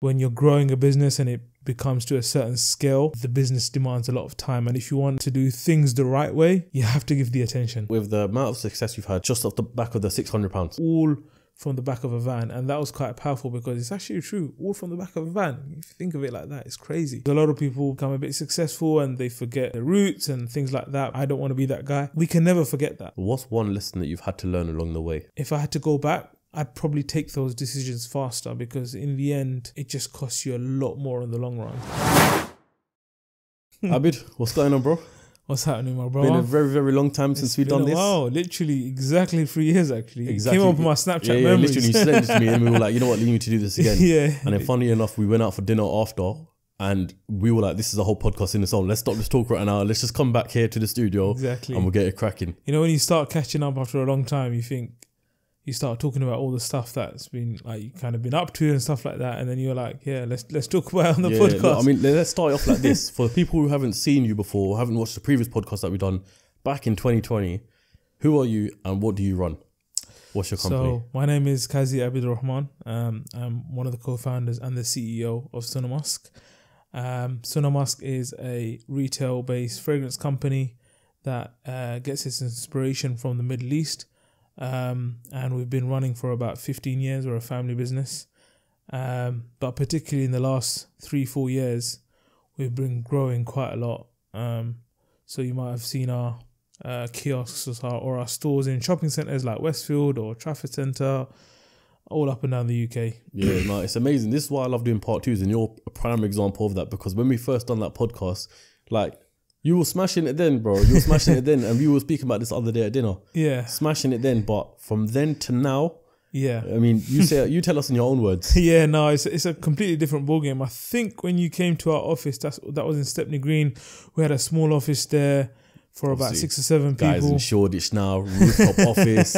when you're growing a business and it becomes to a certain scale, the business demands a lot of time. And if you want to do things the right way, you have to give the attention. With the amount of success you've had just off the back of the £600. All from the back of a van. And that was quite powerful because it's actually true. All from the back of a van. If you think of it like that, it's crazy. A lot of people become a bit successful and they forget their roots and things like that. I don't want to be that guy. We can never forget that. What's one lesson that you've had to learn along the way? If I had to go back, I'd probably take those decisions faster because in the end, it just costs you a lot more in the long run. Abid, what's going on, bro? What's happening, my brother? Been a very, very long time since we've done this. Wow, literally exactly 3 years actually. Exactly. It came up on my Snapchat memories. Literally, you sent it to me and we were like, you know what, you need to do this again. Yeah. And then funny enough, we went out for dinner after and we were like, this is a whole podcast in its own. Let's stop this talk right now. Let's just come back here to the studio. Exactly. And we'll get it cracking. You know, when you start catching up after a long time, you start talking about all the stuff that's been like you kind of been up to and stuff like that, and then you're like, yeah, let's talk about it on the podcast. Look, I mean, let's start off like this. For the people who haven't seen you before, haven't watched the previous podcast that we've done back in 2020, who are you and what do you run? What's your company? So my name is Kazi Abidur. I'm one of the co-founders and the CEO of Sunnamusk. Sunnamusk is a retail-based fragrance company that gets its inspiration from the Middle East. And we've been running for about 15 years. We're a family business. But particularly in the last 3-4 years, we've been growing quite a lot. So you might have seen our kiosks or our stores in shopping centres like Westfield or Trafford Centre, all up and down the UK. Yeah, no, it's amazing. This is why I love doing part twos, and you're a prime example of that, because when we first done that podcast, like, you were smashing it then, bro. You were smashing it then. And we were speaking about this the other day at dinner. Yeah. Smashing it then. But from then to now, yeah. I mean, you tell us in your own words. Yeah, no, it's a completely different ballgame. I think when you came to our office, that was in Stepney Green. We had a small office there for about 6 or 7 people. Guys in Shoreditch now, rooftop office.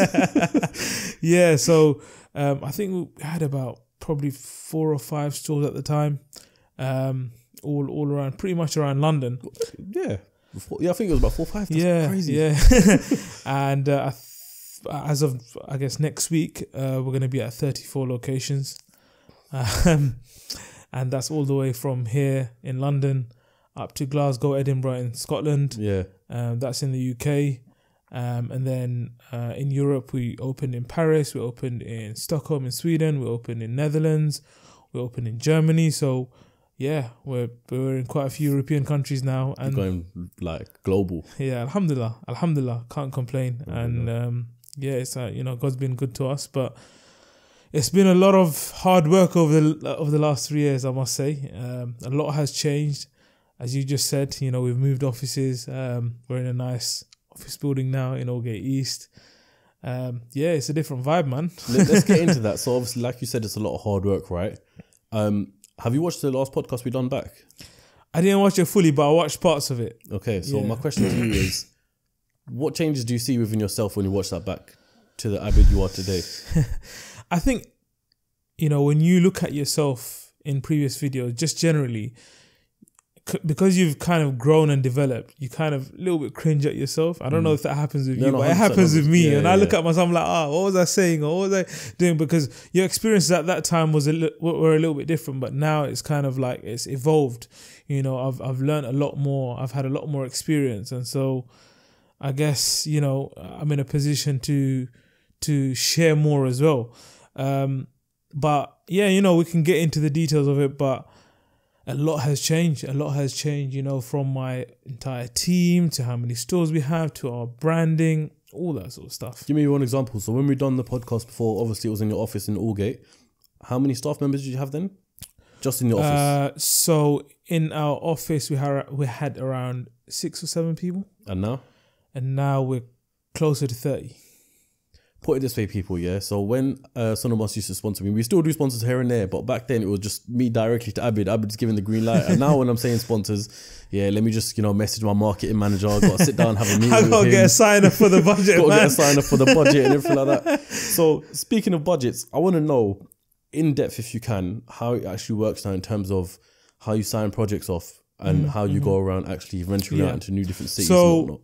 Yeah, so I think we had about probably 4 or 5 stores at the time. All around, pretty much around London. Yeah. I think it was about 4 or 5. That's crazy. Yeah. And as of, I guess, next week, we're going to be at 34 locations. And that's all the way from here in London up to Glasgow, Edinburgh in Scotland. Yeah. That's in the UK. And then in Europe, we opened in Paris, we opened in Stockholm in Sweden, we opened in Netherlands, we opened in Germany. So yeah, we're in quite a few European countries now, and going like global. Yeah, alhamdulillah, can't complain. And yeah, it's God's been good to us, but it's been a lot of hard work over the last 3 years, I must say. A lot has changed, as you just said. We've moved offices. We're in a nice office building now in Aldgate East. Yeah, it's a different vibe, man. Let's get into that. So obviously, like you said, it's a lot of hard work, right? Have you watched the last podcast we done back? I didn't watch it fully, but I watched parts of it. Okay, so my question to you is, what changes do you see within yourself when you watch that back to the Abid you are today? I think, when you look at yourself in previous videos, just generally, because you've kind of grown and developed, you kind of a little bit cringe at yourself. I don't know if that happens with you, but it happens with me. And I look at myself, I'm like, what was I saying? Or what was I doing? Because your experiences at that time were a little bit different, but now it's kind of like it's evolved. I've learned a lot more. I've had a lot more experience. And so I guess, I'm in a position to share more as well. But yeah, we can get into the details of it, but a lot has changed. From my entire team to how many stores we have to our branding, all that sort of stuff. Give me one example. So when we done the podcast before, obviously it was in your office in Aldgate. How many staff members did you have then? Just in your office? So in our office, we had around 6 or 7 people. And now? And now we're closer to 30. Put it this way, people, yeah? So when Sonam used to sponsor me, we still do sponsors here and there, but back then it was just me directly to Abid. Abid's giving the green light. And now when I'm saying sponsors, let me just, message my marketing manager. I've got to sit down and have a meeting with him. I've got to get a sign up for the budget, Got to get a sign up for the budget and everything like that. So speaking of budgets, I want to know, in depth if you can, how it actually works now in terms of how you sign projects off and how you go around actually venturing out into new different cities and whatnot.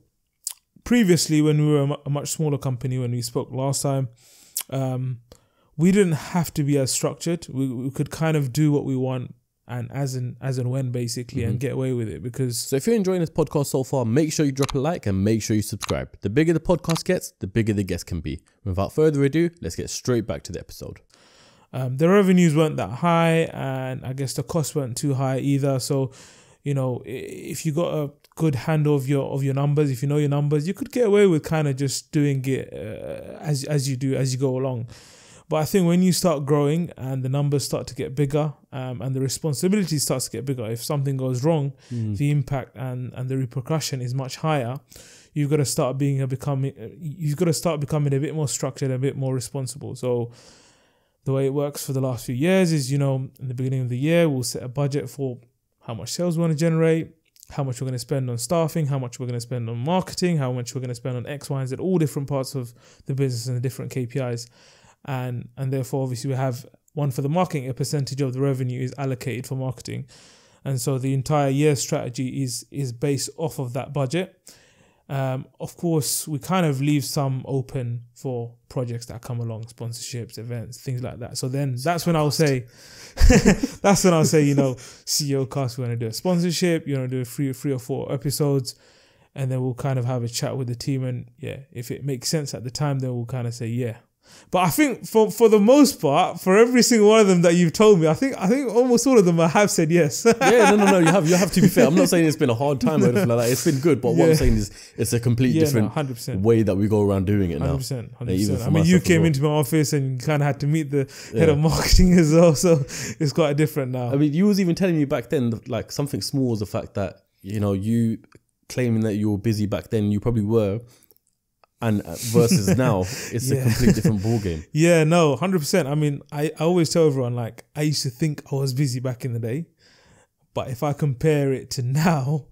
Previously, when we were a much smaller company, when we spoke last time, we didn't have to be as structured. We could kind of do what we want and as and when basically and get away with it because... So if you're enjoying this podcast so far, make sure you drop a like and make sure you subscribe. The bigger the podcast gets, the bigger the guest can be. Without further ado, let's get straight back to the episode. The revenues weren't that high and I guess the costs weren't too high either. So, you know, if you got a good handle of your numbers, if you know your numbers, you could get away with kind of just doing it as you go along. But I think when you start growing and the numbers start to get bigger and the responsibility starts to get bigger, if something goes wrong, the impact and the repercussion is much higher. You've got to start becoming a bit more structured, a bit more responsible. So the way it works for the last few years is, you know, in the beginning of the year, we'll set a budget for how much sales we want to generate, how much we're going to spend on staffing, how much we're going to spend on marketing, how much we're going to spend on X, Y, and Z, all different parts of the business and the different KPIs. And therefore, obviously, we have one for the marketing, a percentage of the revenue is allocated for marketing. And so the entire year strategy is based off of that budget. Of course, we kind of leave some open for projects that come along, sponsorships, events, things like that. So then that's when I'll say, you know, CEOCAST, we want to do a sponsorship, you want to do three or four episodes, and then we'll kind of have a chat with the team. And yeah, if it makes sense at the time, then we'll kind of say, yeah. But I think for the most part, for every single one of them that you've told me, I think almost all of them I have said yes. Yeah, no. You have to be fair. I'm not saying it's been a hard time or anything like that. It's been good, but what I'm saying is it's a completely different 100%. way that we go around doing it now. 100%. I mean, you came into my office and you kind of had to meet the head of marketing as well, so it's quite different now. I mean, you was even telling me back then, like something small was the fact that, you know, you claiming that you were busy back then, you probably were. And versus now, it's a completely different ball game. Yeah, no, 100%. I mean, I always tell everyone, like, I used to think I was busy back in the day, but if I compare it to now,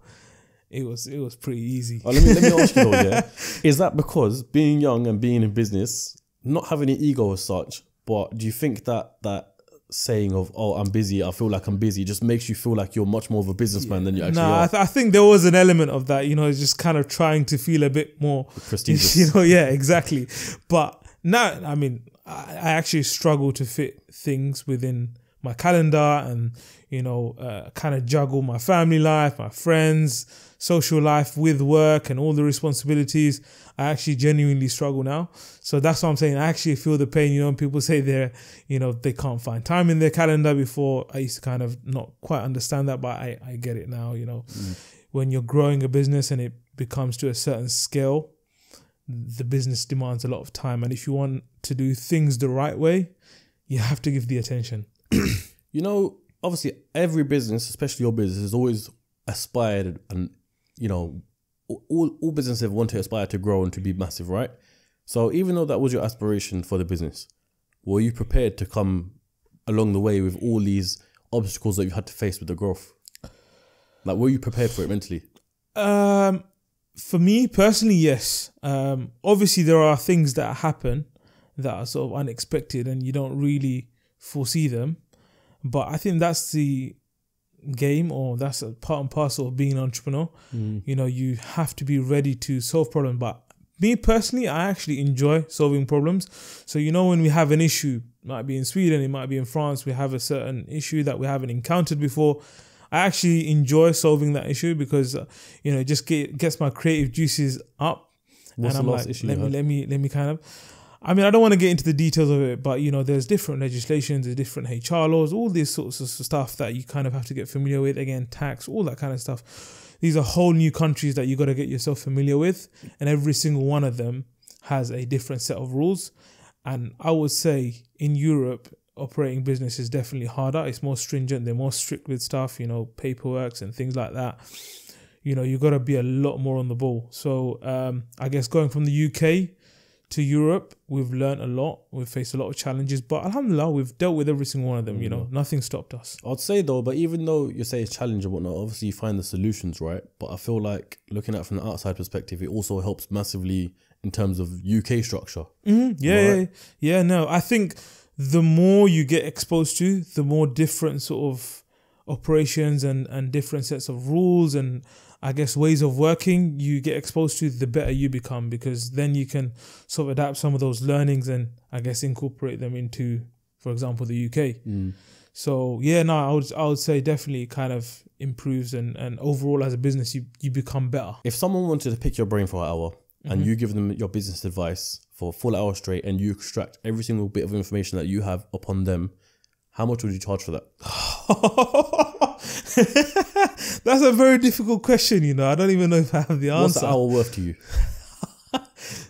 it was pretty easy. Oh, let me ask you though, yeah, is that because being young and being in business, not having an ego as such, but do you think that saying of, oh, I'm busy, I feel like I'm busy, just makes you feel like you're much more of a businessman than you actually are? I think there was an element of that, you know, just kind of trying to feel a bit more prestigious. You know, yeah, exactly. But now, I mean, I actually struggle to fit things within my calendar and, you know, kind of juggle my family life, my friends, social life with work and all the responsibilities. I actually genuinely struggle now. So that's what I'm saying. I actually feel the pain, you know, when people say they can't find time in their calendar. Before, I used to kind of not quite understand that, but I get it now, you know. When you're growing a business and it becomes to a certain scale, the business demands a lot of time. And if you want to do things the right way, you have to give the attention. You know, obviously every business, especially your business, has always aspired and, you know, all businesses want to aspire to grow and to be massive, right? So even though that was your aspiration for the business, were you prepared to come along the way with all these obstacles that you had to face with the growth? Like, were you prepared for it mentally? For me personally, yes. Obviously, there are things that happen that are sort of unexpected and you don't really foresee them. But I think that's the game, or that's a part and parcel of being an entrepreneur. You know, you have to be ready to solve problems. But me personally, I actually enjoy solving problems. So, you know, when we have an issue, it might be in Sweden, it might be in France, we have a certain issue that we haven't encountered before. I actually enjoy solving that issue because, you know, it just gets my creative juices up. What's and the I'm last like, issue? let me kind of, I mean, I don't want to get into the details of it, but, you know, there's different legislations, there's different HR laws, all these sorts of stuff that you kind of have to get familiar with. Again, tax, all that kind of stuff. These are whole new countries that you got to get yourself familiar with. And every single one of them has a different set of rules. And I would say in Europe, operating business is definitely harder. It's more stringent. They're more strict with stuff, you know, paperwork and things like that. You know, you got to be a lot more on the ball. So I guess going from the UK to Europe, we've learned a lot. We've faced a lot of challenges, but alhamdulillah, we've dealt with every single one of them. You know, nothing stopped us. I'd say though, but even though you say it's challenging and whatnot, obviously you find the solutions, right? But I feel like looking at it from the outside perspective, it also helps massively in terms of UK structure. Yeah. No, I think the more you get exposed to, the more different sort of operations and different sets of rules and I guess ways of working you get exposed to, the better you become, because then you can sort of adapt some of those learnings and I guess incorporate them into, for example, the UK. So yeah, no, I would say definitely kind of improves and overall as a business you become better. If someone wanted to pick your brain for an hour and you give them your business advice for a full hour straight and you extract every single bit of information that you have upon them, how much would you charge for that? That's a very difficult question, you know. I don't even know if I have the answer. What's the hour worth to you?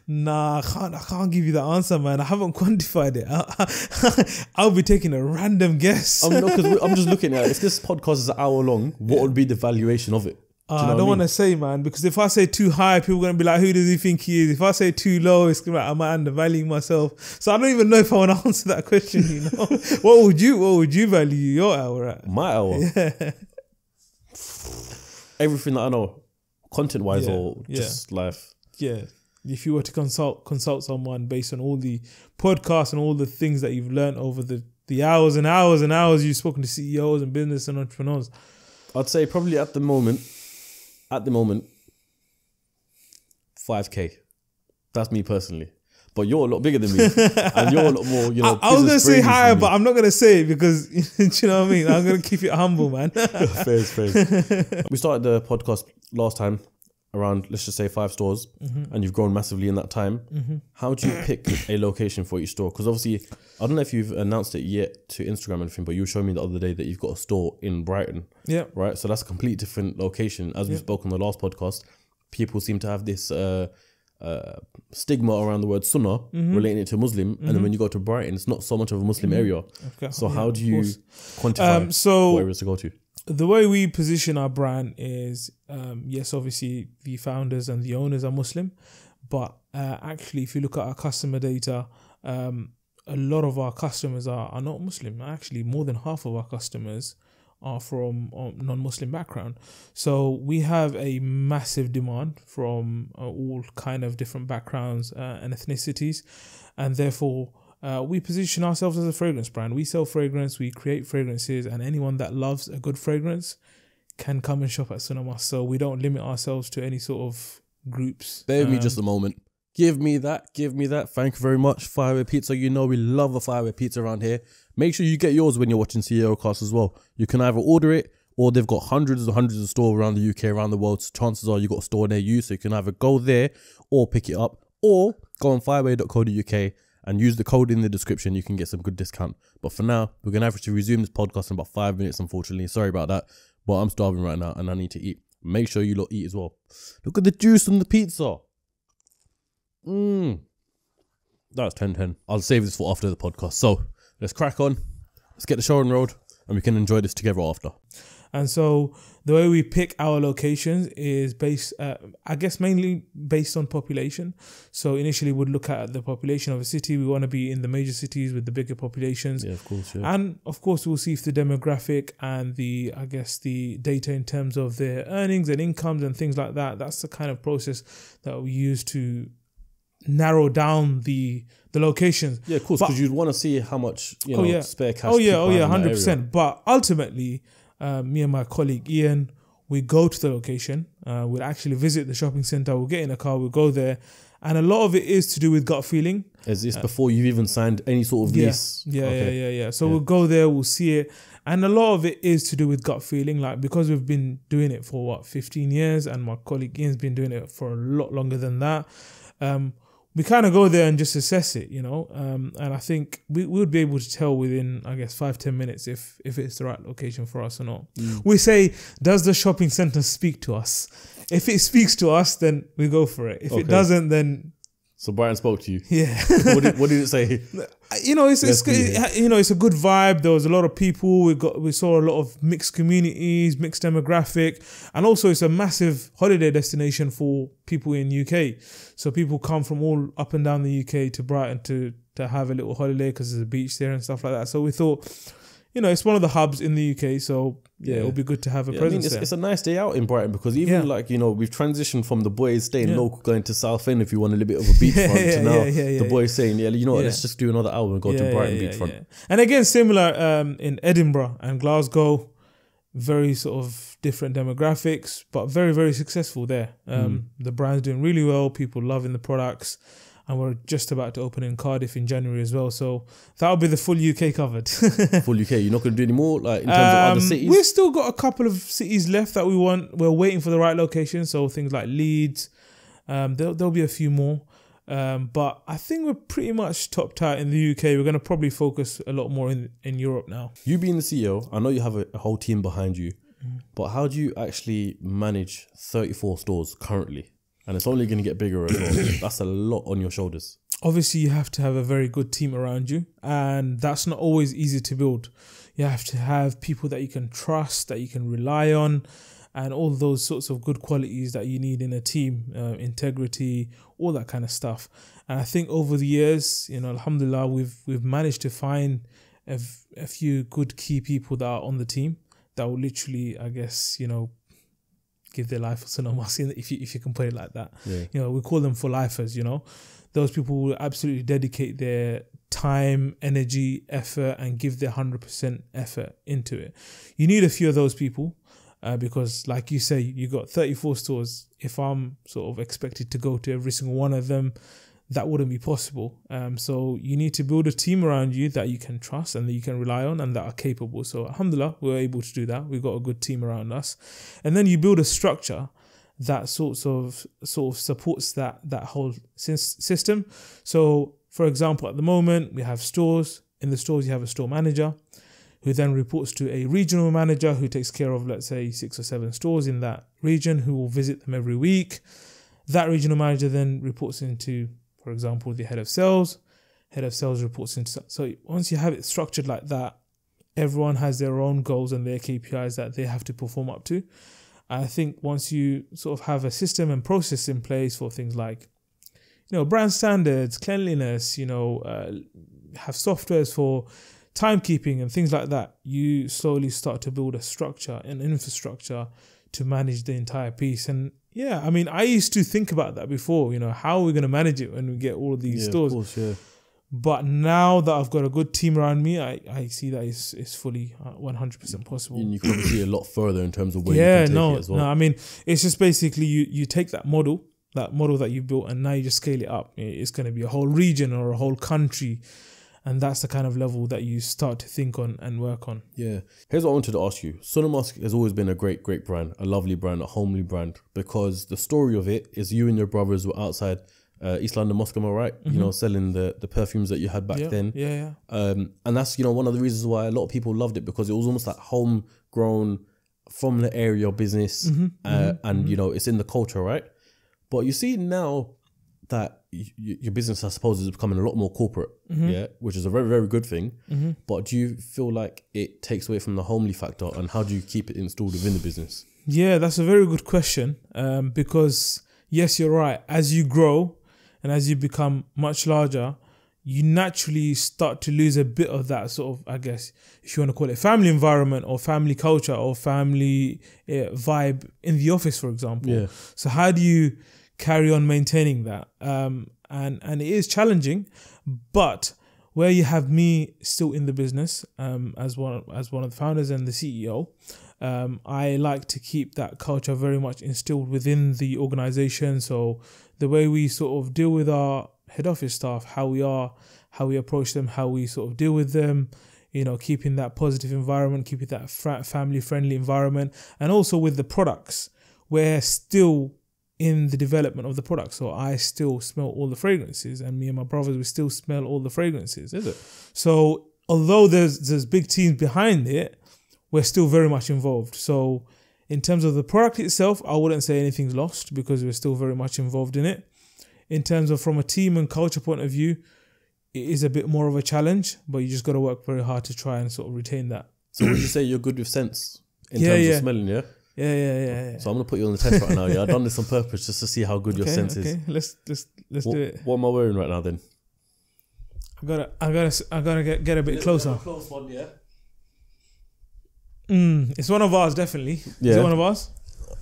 Nah, I can't give you the answer, man. I haven't quantified it. I'll be taking a random guess. No, because I'm just looking at it. If this podcast is an hour long, what would be the valuation of it? I don't want to say, man, because if I say too high, people are going to be like, who does he think he is? If I say too low, it's going to be like, I might undervalue myself. So I don't even know if I want to answer that question, you know. What would you value your hour at? My hour? Yeah. Everything that I know, content-wise or just life. Yeah. If you were to consult someone based on all the podcasts and all the things that you've learned over the hours and hours and hours you've spoken to CEOs and business and entrepreneurs, I'd say probably at the moment, 5K. That's me personally. But you're a lot bigger than me. And you're a lot more, you know. I was going to say higher, but I'm not going to say it because, do you know what I mean? I'm going to keep it humble, man. Fair. We started the podcast last time around, let's just say 5 stores, and you've grown massively in that time. How do you pick a location for each store? Because obviously, I don't know if you've announced it yet to Instagram or anything, but you showed me the other day that you've got a store in Brighton. Yeah. Right? So that's a completely different location. As we spoke on the last podcast, people seem to have this stigma around the word Sunnah, relating it to Muslim, and then when you go to Brighton, it's not so much of a Muslim area. Okay. So how do you quantify where it's to go to? The way we position our brand is, yes, obviously the founders and the owners are Muslim, but actually if you look at our customer data, a lot of our customers are not Muslim. Actually, more than half of our customers are from non-Muslim background. So we have a massive demand from all kind of different backgrounds and ethnicities, and therefore we position ourselves as a fragrance brand. We sell fragrance, we create fragrances, and anyone that loves a good fragrance can come and shop at Sunnamusk. So we don't limit ourselves to any sort of groups. Bear with me just a moment. Give me that. Thank you very much. Fireway Pizza. You know we love a Fireway Pizza around here. Make sure you get yours when you're watching CEOCAST as well. You can either order it, or they've got hundreds and hundreds of stores around the UK, around the world. So chances are you got a store near you, so you can either go there or pick it up, or go on fireway.co.uk and use the code in the description. You can get some good discount. But for now, we're going to have to resume this podcast in about 5 minutes, unfortunately. Sorry about that. But I'm starving right now and I need to eat. Make sure you lot eat as well. Look at the juice on the pizza. That's 10-10. I'll save this for after the podcast. So let's crack on. Let's get the show on the road and we can enjoy this together after. And so the way we pick our locations is based, I guess, mainly based on population. So initially we'd look at the population of a city. We want to be in the major cities with the bigger populations. Yeah, of course. Yeah. And of course, we'll see if the demographic and the data in terms of their earnings and incomes and things like that. That's the kind of process that we use to narrow down the locations. Yeah, of course, because you'd want to see how much spare cash. 100%. But ultimately, me and my colleague Ian, we go to the location. We'll actually visit the shopping center. We'll get in a car. We'll go there, and a lot of it is to do with gut feeling. Is this before you've even signed any sort of lease? Yeah. So we'll go there. We'll see it, and a lot of it is to do with gut feeling. Like, because we've been doing it for 15 years, and my colleague Ian's been doing it for a lot longer than that. We kind of go there and just assess it, and I think we would be able to tell within, 5-10 minutes if it's the right location for us or not. We say, does the shopping center speak to us? If it speaks to us, then we go for it. If it doesn't, then... So Brian spoke to you? Yeah. What did it say? It's a good vibe. There was a lot of people. We saw a lot of mixed communities, mixed demographic, and also it's a massive holiday destination for people in UK. So people come from all up and down the UK to Brighton to have a little holiday because there's a beach there and stuff like that. So we thought, it's one of the hubs in the UK. So it would be good to have a presence there. It's a nice day out in Brighton because even we've transitioned from the boys staying local, going to Southend if you want a little bit of a beachfront to now the boys saying, let's just do another hour and go to Brighton beachfront. And again, similar in Edinburgh and Glasgow, very sort of different demographics, but very, very successful there. The brand's doing really well. People loving the products. And we're just about to open in Cardiff in January as well. So that'll be the full UK covered. Full UK. You're not going to do any more, like in terms of other cities? We've still got a couple of cities left that we want. We're waiting for the right location. So things like Leeds. There'll be a few more. But I think we're pretty much topped out in the UK. We're going to probably focus a lot more in Europe now. You being the CEO, I know you have a whole team behind you. But how do you actually manage 34 stores currently? And it's only going to get bigger as well. That's a lot on your shoulders. Obviously, you have to have a very good team around you. And that's not always easy to build. You have to have people that you can trust, that you can rely on, and all those sorts of good qualities that you need in a team, integrity, all that kind of stuff. And I think over the years, alhamdulillah, we've managed to find a few good key people that are on the team that will literally, I guess, give their life for Sunnamusk, if you can put it like that. Yeah. We call them for lifers, Those people will absolutely dedicate their time, energy, effort, and give their 100% effort into it. You need a few of those people because, like you say, you got 34 stores. If I'm sort of expected to go to every single one of them, that wouldn't be possible. So you need to build a team around you that you can trust and that you can rely on and that are capable. So alhamdulillah, we're able to do that. We've got a good team around us. And then you build a structure that sort of supports that whole system. So for example, at the moment, we have stores. In the stores, you have a store manager who then reports to a regional manager who takes care of, let's say, 6 or 7 stores in that region, who will visit them every week. That regional manager then reports into, for example, the head of sales. Head of sales reports into... So once you have it structured like that, everyone has their own goals and their KPIs that they have to perform up to. I think once you sort of have a system and process in place for things like, brand standards, cleanliness, have softwares for timekeeping and things like that, you slowly start to build a structure, an infrastructure to manage the entire piece. And yeah, I mean, I used to think about that before, how are we going to manage it when we get all of these stores? Of course, yeah. But now that I've got a good team around me, I see that it's fully 100% possible. And you can probably see a lot further in terms of where you can take it as well. No, I mean, it's just basically you take that model that you built, and now you just scale it up. It's going to be a whole region or a whole country. And that's the kind of level that you start to think on and work on. Yeah. Here's what I wanted to ask you. Sunnamusk has always been a great, great brand, a lovely brand, a homely brand, because the story of it is you and your brothers were outside East London Mosque, am I right? Mm-hmm. Selling the perfumes that you had back then. Yeah. And that's, one of the reasons why a lot of people loved it, because it was almost like homegrown from the area business. And, it's in the culture, right? But you see now that your business, I suppose, is becoming a lot more corporate, which is a very, very good thing. But do you feel like it takes away from the homely factor, and how do you keep it installed within the business? Yeah, that's a very good question. Because yes, you're right. As you grow and as you become much larger, you naturally start to lose a bit of that sort of, I guess, if you want to call it family environment or family culture or family vibe in the office, for example. Yeah. So how do you carry on maintaining that? And it is challenging, but where you have me still in the business as one of the founders and the CEO, I like to keep that culture very much instilled within the organization. So the way we sort of deal with our head office staff, how we approach them, how we sort of deal with them, keeping that positive environment, keeping that family friendly environment, and also with the products, we're still in the development of the product. So I still smell all the fragrances, and me and my brothers, we still smell all the fragrances. Is it? So although there's big teams behind it, we're still very much involved. So in terms of the product itself, I wouldn't say anything's lost, because we're still very much involved in it. In terms of from a team and culture point of view, it is a bit more of a challenge, but you just got to work very hard to try and sort of retain that. So would you say you're good with scents in terms of smelling, yeah? Yeah. So I'm gonna put you on the test right now. Yeah, I've done this on purpose just to see how good your sense is. Okay, let's do it. What am I wearing right now then? I gotta get a bit closer. Close one, yeah. It's one of ours, definitely. Yeah. Is it one of ours?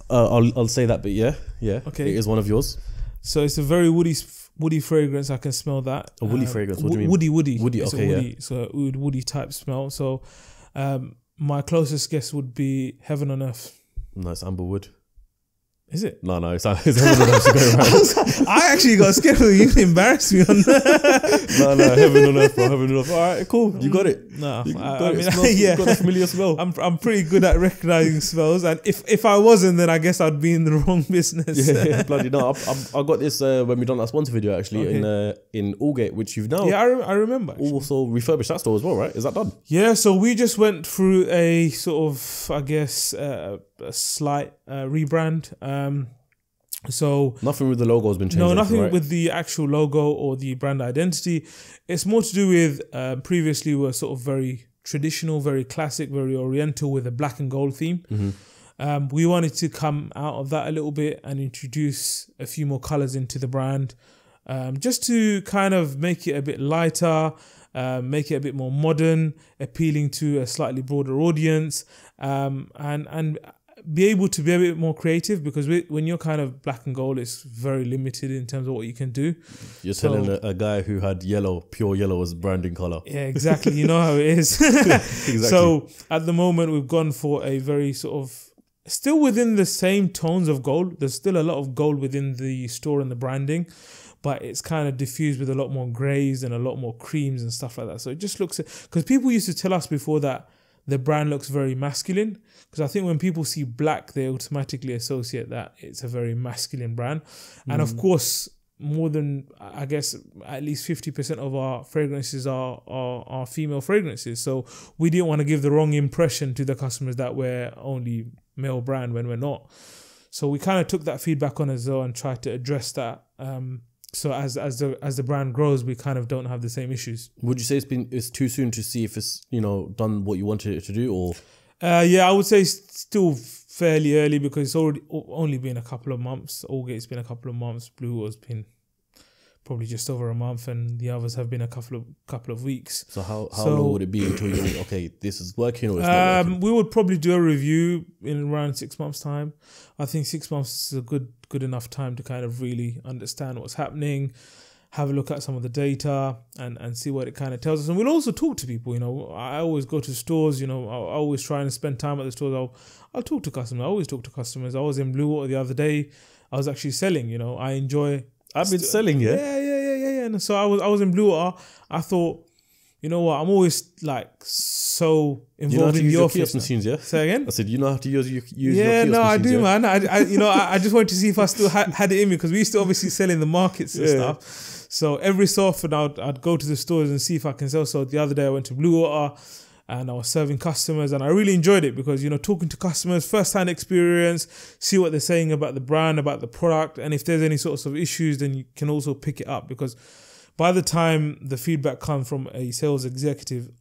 I'll say that, but yeah. Okay. It is one of yours. So it's a very woody fragrance. I can smell that. A woody fragrance. What do you mean? Woody. Woody. It's okay. woody, yeah. So woody type smell. So my closest guess would be Heaven on Earth. No, it's Amberwood. Is it? No, it's Heaven on Earth. I actually got scared. You embarrassed me on that. No, Heaven on Earth, bro. Heaven on Earth. All right, cool. You got it. No, you got I it. mean, You got a familiar smell. I'm pretty good at recognizing smells, and if I wasn't, then I guess I'd be in the wrong business. Yeah, bloody no. I got this when we done that sponsor video actually in Aldgate, which you've now I remember actually. Also refurbished that store as well, right? Is that done? Yeah, so we just went through a sort of, I guess, a slight rebrand. So nothing with the logo has been changed. No, nothing right? with the actual logo or the brand identity. It's more to do with previously we were sort of very traditional, very classic, very oriental with a black and gold theme. Mm-hmm. We wanted to come out of that a little bit and introduce a few more colors into the brand, just to kind of make it a bit lighter, make it a bit more modern, appealing to a slightly broader audience, and be able to be a bit more creative, because when you're kind of black and gold, it's very limited in terms of what you can do. You're telling a guy who had pure yellow as branding color. Yeah, exactly. You know how it is. Exactly. So at the moment, we've gone for a very sort of, still within the same tones of gold. There's still a lot of gold within the store and the branding, but it's kind of diffused with a lot more greys and a lot more creams and stuff like that. So it just looks, because people used to tell us before that the brand looks very masculine, because I think when people see black, they automatically associate that it's a very masculine brand. And of course, more than, I guess, at least 50% of our fragrances are female fragrances. So we didn't want to give the wrong impression to the customers that we're only male brand when we're not. So we kind of took that feedback on as well and tried to address that. So as the brand grows, we kind of don't have the same issues. Would you say it's too soon to see if it's done what you wanted it to do, or? Yeah, I would say still fairly early, because it's already only been a couple of months. Aldgate's been a couple of months. Blue has been probably just over a month, and the others have been a couple of weeks. So how long would it be until you think, okay, this is working or it's not working? We would probably do a review in around 6 months' time. I think 6 months is a good enough time to kind of really understand what's happening, have a look at some of the data and see what it kind of tells us. And we'll also talk to people. I always go to stores, I always try and spend time at the stores. I'll talk to customers. I always talk to customers. I was in Blue Water the other day. I was actually selling, I enjoy. I've been selling, yeah? Yeah. And so I was in Blue Water. I thought, you know what, I'm always like so involved in the office. Kiosk machines, yeah? Say again? I said, you know how to use your kiosk yeah, no, I machines, do, yeah? man. I just wanted to see if I still had it in me, because we used to obviously sell in the markets and stuff. So every so often I'd go to the stores and see if I can sell. So the other day I went to Blue Water and I was serving customers, and I really enjoyed it, because, talking to customers, first-hand experience, see what they're saying about the brand, about the product, and if there's any sorts of issues, then you can also pick it up, because by the time the feedback comes from a sales executive,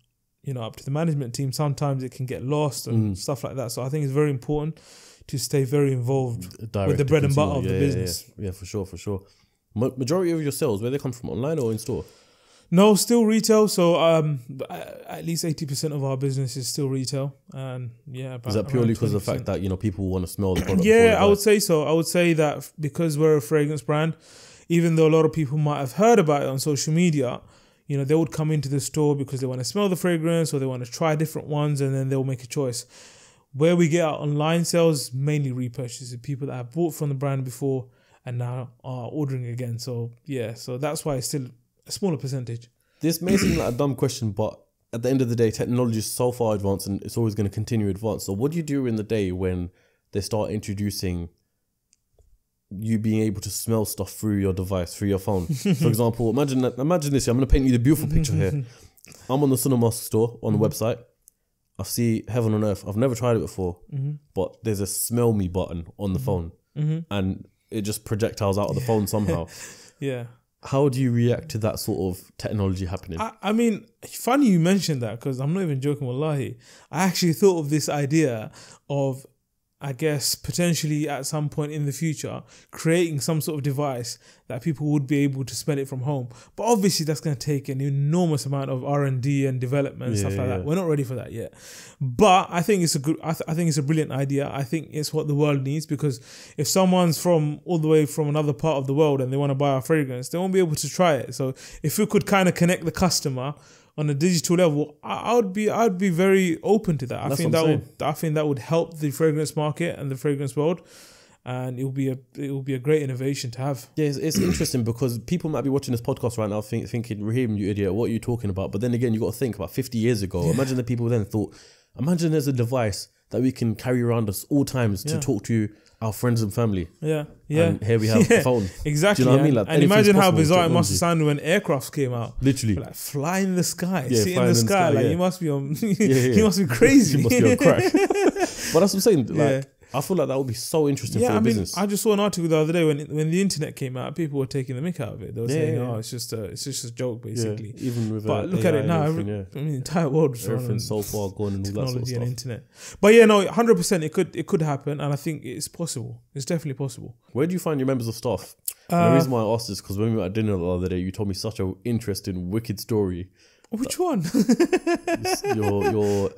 up to the management team, sometimes it can get lost and stuff like that. So I think it's very important to stay very involved with the bread and butter of the business. Yeah, for sure. Majority of your sales, where they come from, online or in store? No, still retail. So at least 80% of our business is still retail. And yeah, is that purely because of the fact that people want to smell the product? Yeah, I would say so. I would say that because we're a fragrance brand, even though a lot of people might have heard about it on social media, they would come into the store because they want to smell the fragrance or they want to try different ones, and then they'll make a choice. Where we get our online sales, mainly repurchases, people that have bought from the brand before and now are ordering again. So yeah, so that's why it's still a smaller percentage. This may seem like a dumb question, but at the end of the day, technology is so far advanced and it's always going to continue advance. So what do you do in the day when they start introducing you being able to smell stuff through your device, through your phone? For example, imagine this. I'm going to paint you the beautiful picture here. I'm on the Sunnamusk store on the website. I see Heaven on Earth. I've never tried it before, but there's a smell me button on the phone, and it just projectiles out of the phone somehow. Yeah. How do you react to that sort of technology happening? I mean, funny you mentioned that, because I'm not even joking, wallahi. I actually thought of this idea of, I guess, potentially at some point in the future, creating some sort of device that people would be able to smell it from home. But obviously that's going to take an enormous amount of R&D and development and stuff like that. We're not ready for that yet. But I think it's I think it's a brilliant idea. I think it's what the world needs, because if someone's from all the way from another part of the world and they want to buy our fragrance, they won't be able to try it. So if we could kind of connect the customer on a digital level, I'd be very open to that. I think that would help the fragrance market and the fragrance world, and it will be a great innovation to have. Yeah, it's interesting because people might be watching this podcast right now thinking, Raheem, you idiot, what are you talking about? But then again, you got to think about 50 years ago. Yeah. Imagine the people then thought, imagine there's a device that we can carry around us all times to talk to our friends and family. Yeah. And here we have the phone. Exactly. Do you know what I mean? Like, and imagine how bizarre it must have sounded when aircrafts came out. Literally. Like fly in the sky. Yeah, sit in the sky. Like you must be on you must be crazy. You must be on crack. But that's what I'm saying. Like I feel like that would be so interesting for your business. I just saw an article the other day when the internet came out, people were taking the mick out of it. They were saying, "Oh, it's just a joke, basically." Yeah, even with look at it now. I mean, the entire world is everything's so far gone and all that sort of stuff. And internet. But yeah, no, 100%. It could happen, and I think it's possible. It's definitely possible. Where do you find your members of staff? The reason why I asked is because when we were at dinner the other day, you told me such an interesting, wicked story. Which one? your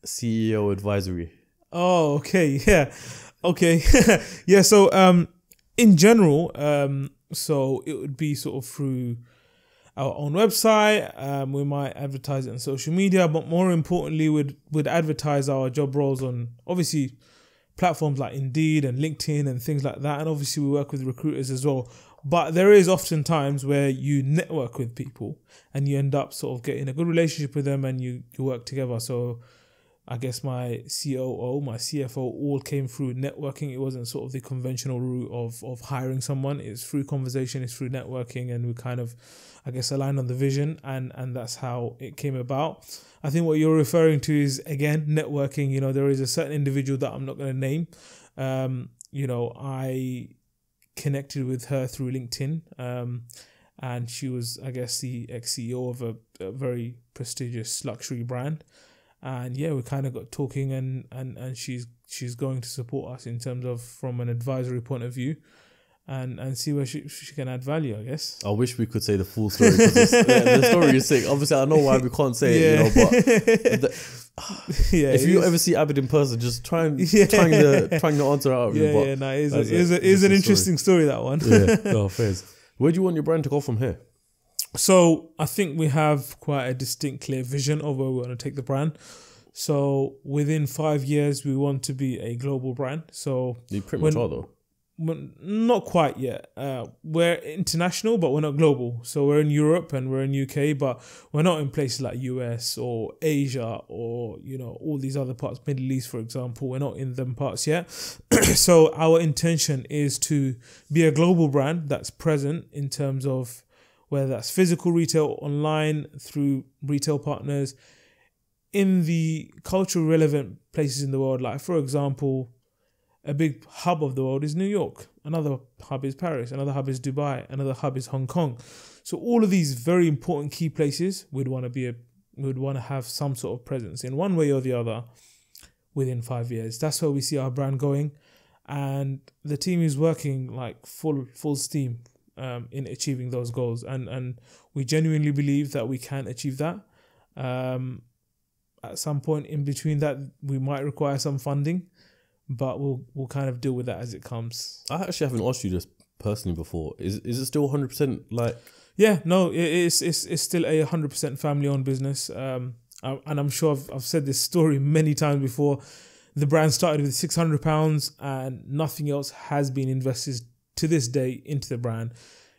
CEO advisory. Oh, okay, yeah. Okay. Yeah, so in general, so it would be sort of through our own website. We might advertise it on social media, but more importantly, we'd advertise our job roles on obviously platforms like Indeed and LinkedIn and things like that. And obviously we work with recruiters as well. But there is often times where you network with people and you end up sort of getting a good relationship with them and you work together. So I guess my COO, my CFO all came through networking. It wasn't sort of the conventional route of hiring someone. It's through conversation, it's through networking, and we kind of, I guess, aligned on the vision, and that's how it came about. I think what you're referring to is, again, networking. You know, there is a certain individual that I'm not going to name. You know, I connected with her through LinkedIn, and she was, I guess, the ex-CEO of a very prestigious luxury brand. And yeah, we kind of got talking, and she's going to support us in terms of from an advisory point of view, and see where she can add value, I guess. I wish we could say the full story because the story is sick. Obviously, I know why we can't say it, you know, but if you ever see Abid in person, just trying to answer out of him. It is an interesting story, that one. No, fairs. Where do you want your brand to go from here? So I think we have quite a distinct, clear vision of where we want to take the brand. So within 5 years, we want to be a global brand. So you pretty much are, though. Not quite yet. We're international, but we're not global. So we're in Europe and we're in UK, but we're not in places like US or Asia or, you know, all these other parts, Middle East, for example. We're not in them parts yet. So our intention is to be a global brand that's present in terms of whether that's physical retail, online, through retail partners, in the culturally relevant places in the world. Like, for example, a big hub of the world is New York. Another hub is Paris. Another hub is Dubai. Another hub is Hong Kong. So all of these very important key places, we'd want to have some sort of presence in one way or the other within 5 years. That's where we see our brand going. And the team is working like full steam in achieving those goals, and we genuinely believe that we can achieve that. At some point in between that, we might require some funding, but we'll kind of deal with that as it comes. I actually haven't asked you this personally before. Is it still 100% like? Yeah, no, it's still a 100% family-owned business. And I'm sure I've said this story many times before. The brand started with £600, and nothing else has been invested to this day into the brand.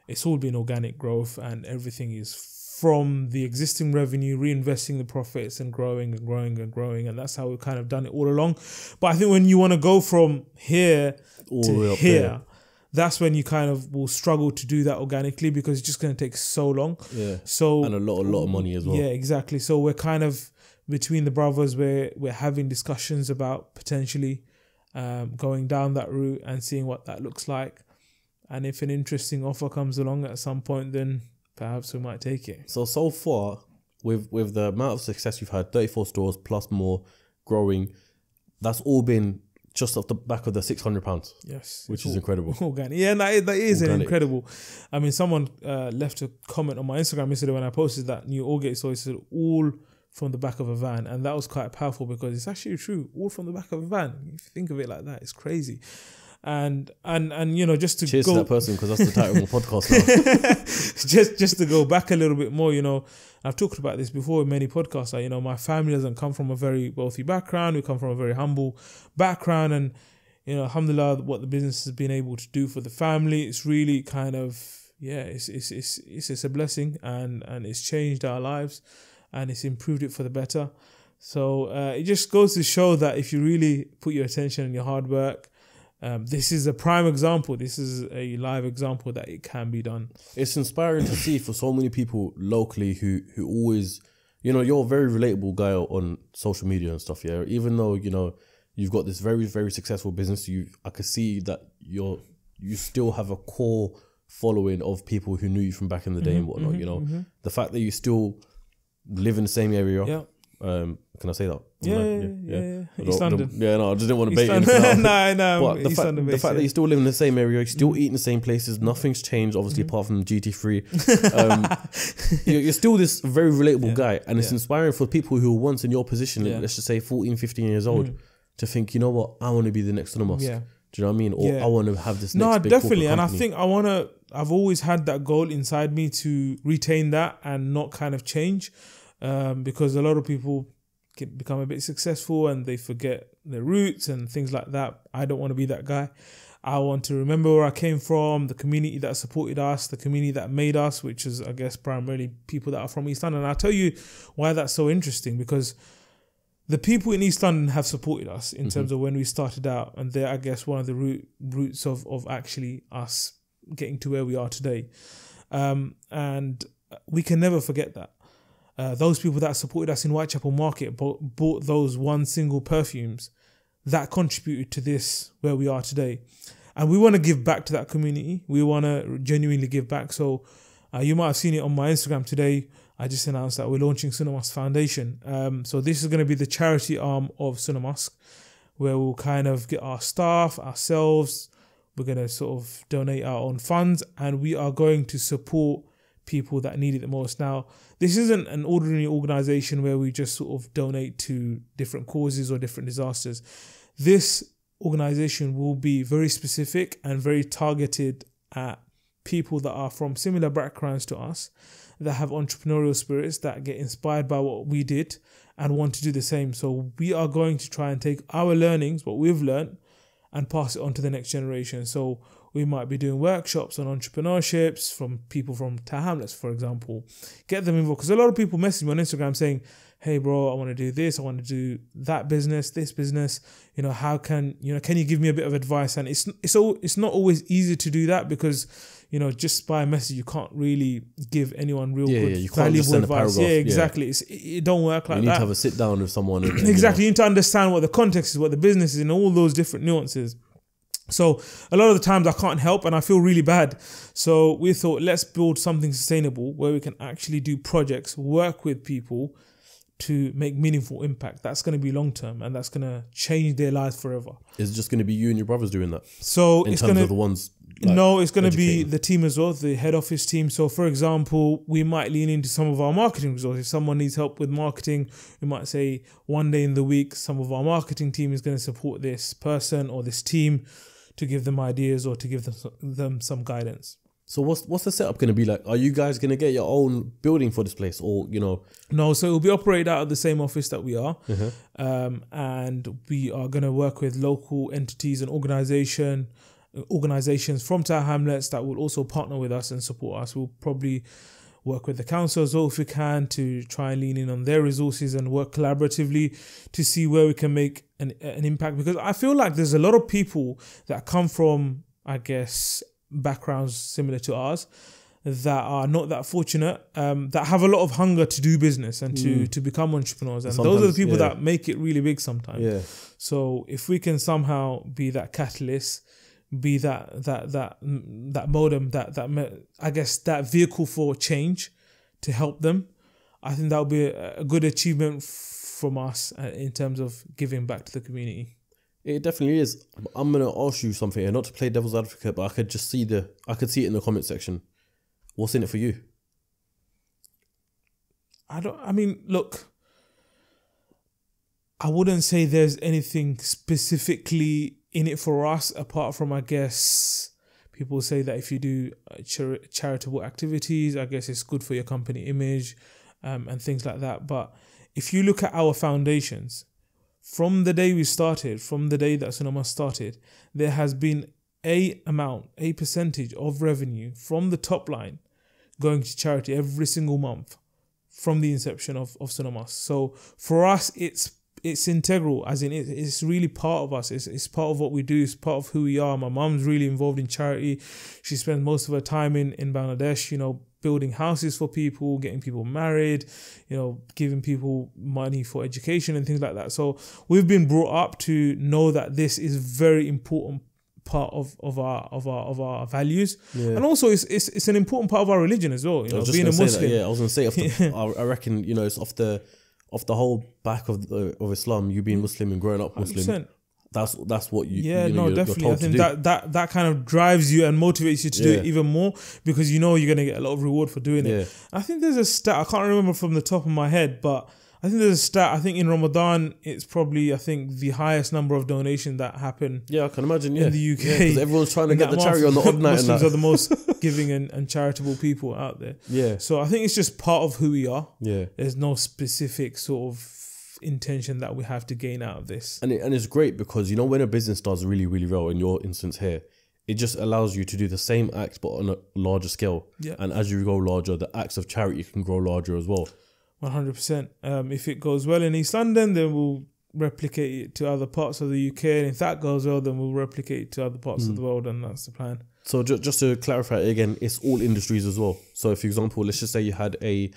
It's all been organic growth, and everything is from the existing revenue, reinvesting the profits and growing and growing and growing. And that's how we've kind of done it all along. But I think when you want to go from here all to here, that's when you kind of will struggle to do that organically, because it's just going to take so long. Yeah. So and a lot of money as well. Yeah, exactly. So we're kind of between the brothers, we're having discussions about potentially going down that route and seeing what that looks like. And if an interesting offer comes along at some point, then perhaps we might take it. So far, with the amount of success you've had, 34 stores plus more, growing, that's all been just off the back of the £600. Yes. Which is incredible. Organic. Yeah, that is incredible. I mean, someone left a comment on my Instagram yesterday when I posted that new Allgate store. It said all from the back of a van. And that was quite powerful, because it's actually true. All from the back of a van. If you think of it like that, it's crazy. And you know, just to cheers go, to that person, because that's the title of my podcast now. just to go back a little bit more, you know, I've talked about this before in many podcasts. Like, you know, my family doesn't come from a very wealthy background. We come from a very humble background, and you know, alhamdulillah, what the business has been able to do for the family, it's really kind of, yeah, it's a blessing, and it's changed our lives, and it's improved it for the better. So it just goes to show that if you really put your attention and your hard work, this is a prime example. This is a live example that it can be done. It's inspiring to see for so many people locally who always, you know, you're a very relatable guy on social media and stuff, yeah. Even though, you know, you've got this very, very successful business, I could see that you still have a core following of people who knew you from back in the day and whatnot, you know. The fact that you still live in the same area. Yeah. Can I say that? Yeah. East London. Yeah, no, I just didn't want to bait anything out. No. But the fact that you still live in the same area, you still eat in the same places, nothing's changed, obviously, apart from GT3. You're still this very relatable guy, and it's inspiring for people who were once in your position, let's just say 14, 15 years old, to think, you know what, I want to be the next Sunnamusk. Yeah. Do you know what I mean? Or I want to have this next big definitely. corporate And I company. think I've always had that goal inside me to retain that and not kind of change. Because a lot of people become a bit successful and they forget their roots and things like that. I don't want to be that guy. I want to remember where I came from, the community that supported us, the community that made us, which is, I guess, primarily people that are from East London. And I'll tell you why that's so interesting, because the people in East London have supported us in terms of when we started out, and they're, I guess, one of the roots of actually us getting to where we are today. And we can never forget that. Those people that supported us in Whitechapel Market bought those one single perfumes that contributed to this, where we are today. And we want to give back to that community. We want to genuinely give back. So you might have seen it on my Instagram today. I just announced that we're launching Sunnamusk Foundation. So this is going to be the charity arm of Sunnamusk, where we'll kind of get our staff, ourselves. We're going to sort of donate our own funds, and we are going to support people that need it the most. Now, this isn't an ordinary organization where we just sort of donate to different causes or different disasters. This organization will be very specific and very targeted at people that are from similar backgrounds to us, that have entrepreneurial spirits, that get inspired by what we did and want to do the same. So we are going to try and take our learnings, what we've learned, and pass it on to the next generation. So we might be doing workshops on entrepreneurships from people from Tower Hamlets, for example. Get them involved. Because a lot of people message me on Instagram saying, hey, bro, I want to do this. I want to do that business, this business. You know, can you give me a bit of advice? And it's not always easy to do that, because, you know, just by a message, you can't really give anyone real good, you can't just send advice. a paragraph. Yeah, exactly. It don't work like that. You need to have a sit down with someone. And, exactly. You need to understand what the context is, what the business is, and all those different nuances. So a lot of the times I can't help and I feel really bad. So we thought, let's build something sustainable where we can actually do projects, work with people to make meaningful impact. That's going to be long term, and that's going to change their lives forever. It's just going to be you and your brothers doing that? So in it's terms going to, of the ones... no, it's going to be the team as well, the head office team. So for example, we might lean into some of our marketing resources. If someone needs help with marketing, we might say one day in the week, some of our marketing team is going to support this person or this team to give them ideas or to give them some guidance. So what's the setup going to be like? Are you guys going to get your own building for this place, or, you know? No, so it will be operated out of the same office that we are. And we are going to work with local entities and organizations from Tower Hamlets that will also partner with us and support us. We'll probably work with the council as well if we can, to try and lean in on their resources and work collaboratively to see where we can make an impact. Because I feel like there's a lot of people that come from, I guess, backgrounds similar to ours that are not that fortunate, that have a lot of hunger to do business and to become entrepreneurs. And sometimes, those are the people that make it really big sometimes. Yeah. So if we can somehow be that catalyst, be that modem, that I guess that vehicle for change to help them, I think that would be a good achievement from us in terms of giving back to the community. It definitely is. I'm gonna ask you something here, not to play devil's advocate, but I could see it in the comment section. What's in it for you? Look, I wouldn't say there's anything specifically in it for us, apart from, I guess, people say that if you do charitable activities, I guess it's good for your company image and things like that. But if you look at our foundations, from the day we started, from the day that Sunnamusk started, there has been a percentage of revenue from the top line going to charity every single month from the inception of Sunnamusk. So for us, it's integral, as in it's really part of us. It's part of what we do. It's part of who we are. My mum's really involved in charity. She spends most of her time in Bangladesh, building houses for people, getting people married, giving people money for education and things like that. So we've been brought up to know that this is very important part of our values, and also it's an important part of our religion as well. Being a Muslim. I was going to say, I reckon it's off the whole back of Islam. You being Muslim and growing up Muslim. 100%. That's what you. Yeah, definitely. I think that kind of drives you and motivates you to do it even more, because you're gonna get a lot of reward for doing it. I think there's a stat, I can't remember from the top of my head, but I think there's a stat. I think in Ramadan it's probably the highest number of donations that happen. Yeah, I can imagine. In the UK, because everyone's trying to get the charity on the odd night. Muslims are the most giving and charitable people out there. Yeah. So I think it's just part of who we are. Yeah. There's no specific sort of intention that we have to gain out of this. And it's great because when a business does really, really well, in your instance here, it just allows you to do the same acts but on a larger scale. Yeah. And as you grow larger, the acts of charity can grow larger as well. 100%. If it goes well in East London, then we'll replicate it to other parts of the UK. And if that goes well, then we'll replicate it to other parts of the world. And that's the plan. So just to clarify it again, it's all industries as well. So for example, let's just say you had a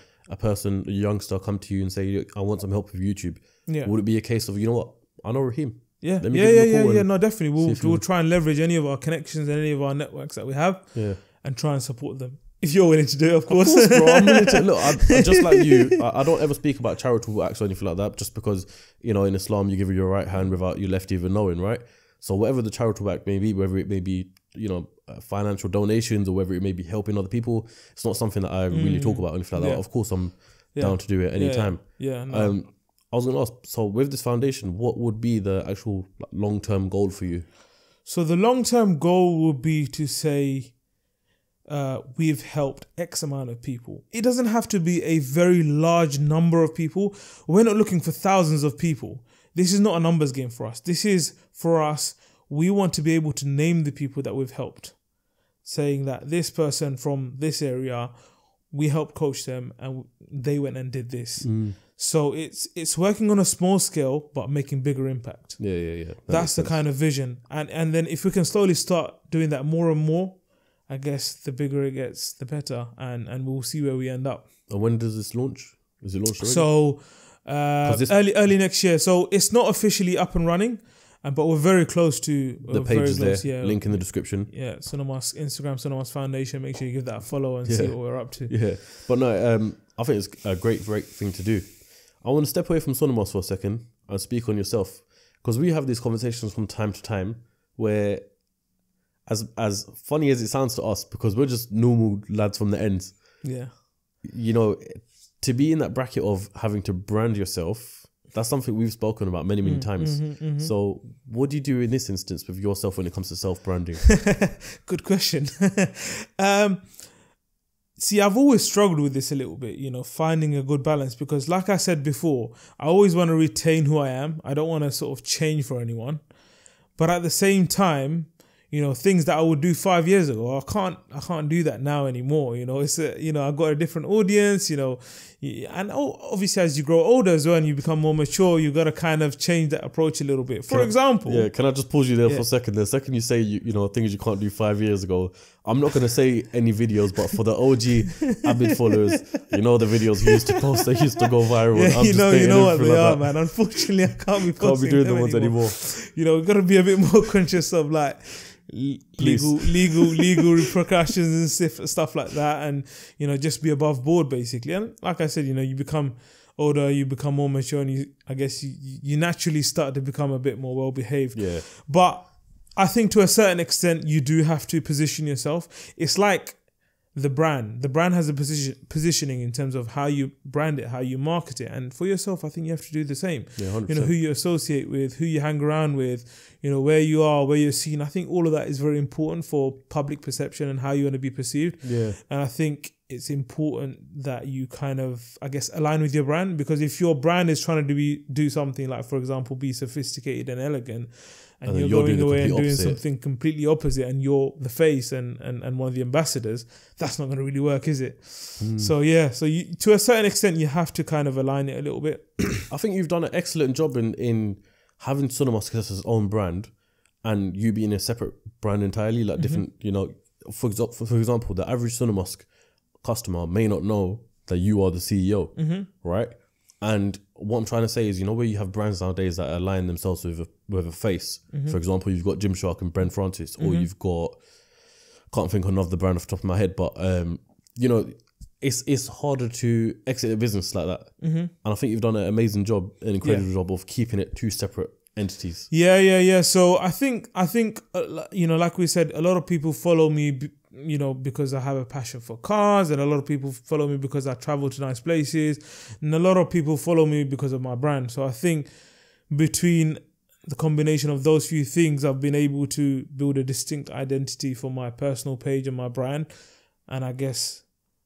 youngster come to you and say, I want some help with YouTube. Yeah. Would it be a case of, I know Raheem. Yeah. No, definitely. We'll try and leverage any of our connections and any of our networks that we have and try and support them. If you're willing to do it, of course. Bro, I'm willing to. Look, I'm just like you. I don't ever speak about charitable acts or anything like that, just because, in Islam, you give your right hand without your left even knowing, right? So whatever the charitable act may be, whether it may be, financial donations or whether it may be helping other people, it's not something that I really talk about or anything like that. Of course, I'm down to do it anytime. No. I was going to ask, so with this foundation, what would be the actual long-term goal for you? So the long-term goal would be to say, we've helped X amount of people. It doesn't have to be a very large number of people. We're not looking for thousands of people. This is not a numbers game for us. This is, for us, we want to be able to name the people that we've helped, saying that this person from this area, we helped coach them and they went and did this. So it's working on a small scale but making bigger impact. Yeah. That's the kind of vision. And then if we can slowly start doing that more and more, I guess the bigger it gets, the better, and we'll see where we end up. And when does this launch? Is it launched already? So early next year. So it's not officially up and running, but we're very close to the page is there. Yeah. Link in the description. Yeah, Sunnamusk Instagram, Sunnamusk Foundation. Make sure you give that a follow and see what we're up to. Yeah, but no, I think it's a great thing to do. I want to step away from Sunnamusk for a second and speak on yourself, because we have these conversations from time to time where, as funny as it sounds to us, because we're just normal lads from the ends. Yeah. To be in that bracket of having to brand yourself, that's something we've spoken about many times. So what do you do in this instance with yourself when it comes to self-branding? Good question. See, I've always struggled with this a little bit, finding a good balance, because like I said before, I always want to retain who I am. I don't want to sort of change for anyone. But at the same time, things that I would do 5 years ago, I can't do that now anymore. It's I've got a different audience, and obviously as you grow older as well and you become more mature, you got to kind of change that approach a little bit. For example, can I just pause you there for a second? The second you say things you can't do 5 years ago, I'm not gonna say any videos, but for the OG Abid followers, the videos he used to post, they used to go viral. Yeah, you know what they are, man. Unfortunately, I can't be posting doing the ones anymore. We've got to be a bit more conscious of legal repercussions and stuff like that, and just be above board basically. And like I said, you become older, you become more mature, and I guess you naturally start to become a bit more well behaved. Yeah. But I think to a certain extent you do have to position yourself. It's like the brand. The brand has a positioning in terms of how you brand it, how you market it. And for yourself, I think you have to do the same. Yeah, 100%. You know, who you associate with, who you hang around with, you know, where you are, where you're seen. I think all of that is very important for public perception and how you want to be perceived. Yeah. And I think it's important that you kind of, I guess, align with your brand, because if your brand is trying to do something like, for example, be sophisticated and elegant, and you're going away and doing something completely opposite, and you're the face and one of the ambassadors, that's not going to really work, is it? So yeah, so you, to a certain extent, you have to kind of align it a little bit. I think you've done an excellent job in having Sunnamusk as his own brand, and you being a separate brand entirely, like different, you know, for example, the average Sunnamusk customer may not know that you are the CEO, right? And what I'm trying to say is, you know, where you have brands nowadays that align themselves with a face. For example, you've got Gymshark and Brent Francis, or you've got, can't think of another brand off the top of my head, but you know, it's harder to exit a business like that. And I think you've done an amazing job, an incredible job of keeping it two separate entities. Yeah. So I think you know, like we said, a lot of people follow me, you know, because I have a passion for cars, and a lot of people follow me because I travel to nice places, and a lot of people follow me because of my brand. So I think between the combination of those few things, I've been able to build a distinct identity for my personal page and my brand, and I guess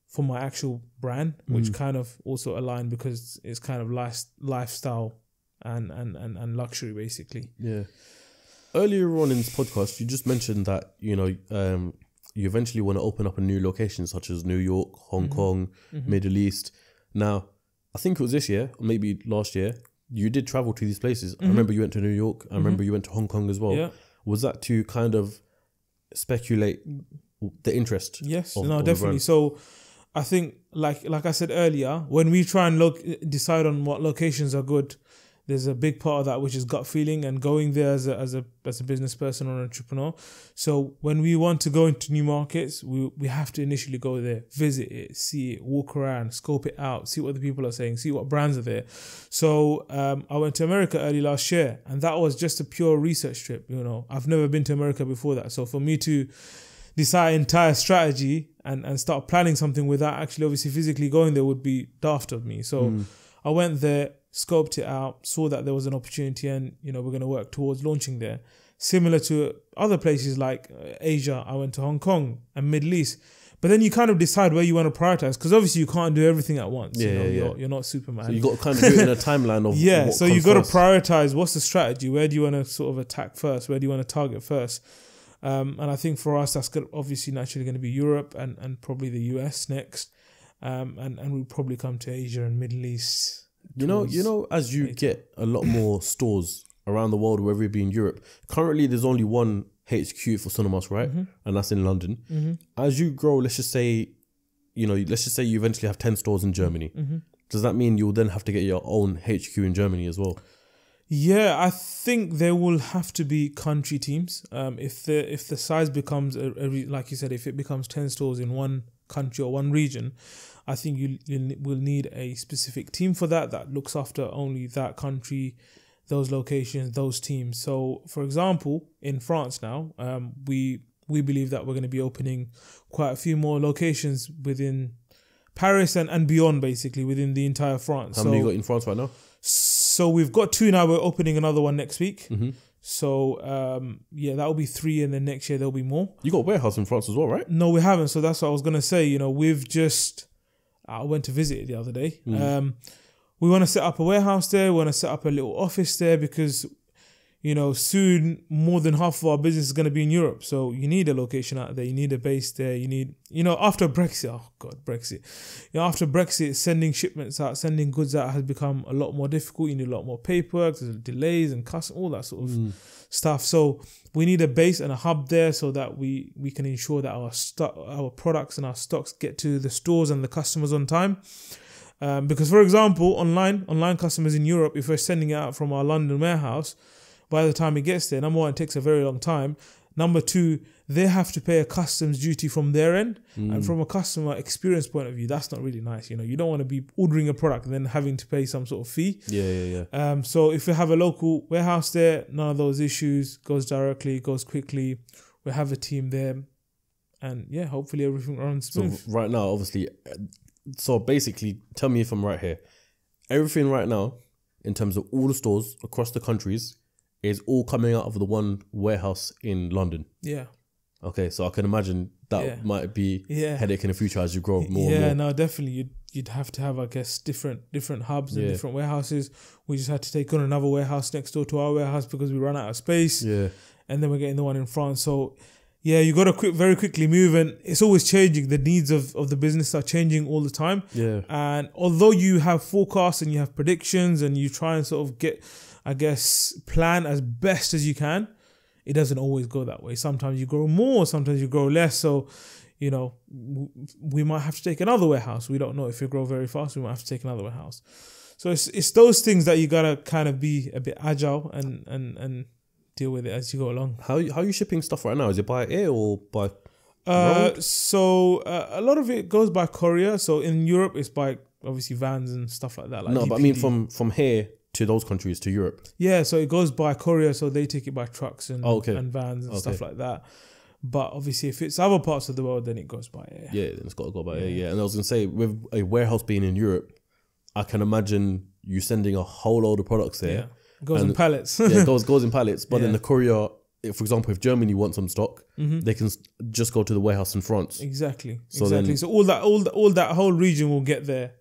for my actual brand, which kind of also align because it's kind of lifestyle and luxury, basically. Yeah. Earlier on in this podcast, you just mentioned that, you know, you eventually want to open up a new location such as New York, Hong Kong, Middle East. Now, I think it was this year, or maybe last year, you did travel to these places. I remember you went to New York. I remember you went to Hong Kong as well. Yeah. Was that to kind of speculate the interest? Yes, of definitely. So I think, like I said earlier, when we try and decide on what locations are good, there's a big part of that which is gut feeling and going there as a business person or an entrepreneur. So when we want to go into new markets, we have to initially go there, visit it, see it, walk around, scope it out, see what the people are saying, see what brands are there. So I went to America early last year, and that was just a pure research trip. You know, I've never been to America before that. So for me to decide entire strategy and start planning something without actually obviously physically going there would be daft of me. So I went there, scoped it out, saw that there was an opportunity, and, you know, we're going to work towards launching there. Similar to other places like Asia, I went to Hong Kong and Middle East. But then you kind of decide where you want to prioritize, because obviously you can't do everything at once. You're not Superman. So you got to kind of do it in a timeline of so you got to prioritize what's the strategy, where do you want to sort of attack first, where do you want to target first. And I think for us, that's obviously naturally going to be Europe and probably the US next. And we'll probably come to Asia and Middle East. You know, as you get a lot more stores around the world, whether it be in Europe, currently there's only one HQ for Sunnamusk, right? And that's in London. As you grow, let's just say you eventually have 10 stores in Germany. Does that mean you'll then have to get your own HQ in Germany as well? Yeah, I think there will have to be country teams. If the size becomes like you said, if it becomes 10 stores in one country or one region, I think you will need a specific team for that looks after only that country, those locations, those teams. So, for example, in France now, we believe that we're going to be opening quite a few more locations within Paris and beyond, basically within the entire France. How many you got in France right now? So we've got 2 now. We're opening another one next week. So that will be 3, and then next year there'll be more. You got a warehouse in France as well, right? No, we haven't. So that's what I was gonna say. You know, I went to visit it the other day. We want to set up a warehouse there. We want to set up a little office there because, you know, soon more than half of our business is going to be in Europe. So you need a location out there. You need a base there. You need, you know, after Brexit, after Brexit, sending shipments out, sending goods out has become a lot more difficult. You need a lot more paperwork, there's delays and custom, all that sort of stuff. So we need a base and a hub there so that we can ensure that our products and our stocks get to the stores and the customers on time. Because, for example, online customers in Europe, if we're sending it out from our London warehouse, by the time it gets there, number one, it takes a very long time. Number two, they have to pay a customs duty from their end. And from a customer experience point of view, that's not really nice. You know, you don't want to be ordering a product and then having to pay some sort of fee. Yeah. So if we have a local warehouse there, none of those issues, goes directly, goes quickly. We have a team there. and yeah, hopefully everything runs smooth. So right now, obviously, so basically, tell me if I'm right here. Everything right now, in terms of all the stores across the countries, is all coming out of the one warehouse in London. Yeah. Okay, so I can imagine that might be headache in the future as you grow more and more. Yeah, no, definitely. You'd have to have, I guess, different hubs and different warehouses. We just had to take on another warehouse next door to our warehouse because we ran out of space. Yeah. And then we're getting the one in France. So yeah, you got to very quickly move, and it's always changing. The needs of the business are changing all the time. Yeah. And although you have forecasts and you have predictions and you try and sort of get, I guess, plan as best as you can, it doesn't always go that way. Sometimes you grow more, sometimes you grow less. So, you know, we might have to take another warehouse. We don't know if you grow very fast. We might have to take another warehouse. So it's those things that you gotta kind of be a bit agile and deal with it as you go along. How are you shipping stuff right now? Is it by air or by road? So a lot of it goes by courier. So in Europe, it's by obviously vans and stuff like that. Like no, DPD. but I mean from here to those countries to Europe. Yeah, so it goes by courier. So they take it by trucks and okay. and vans and stuff like that. But obviously, if it's other parts of the world, then it goes by air. Yeah, then it's got to go by air. Yeah, and I was gonna say with a warehouse being in Europe, I can imagine you sending a whole load of products there. Yeah. It goes in pallets. Yeah, it goes in pallets. But then the courier, for example, if Germany wants some stock, they can just go to the warehouse in France. Exactly. So all that whole region will get their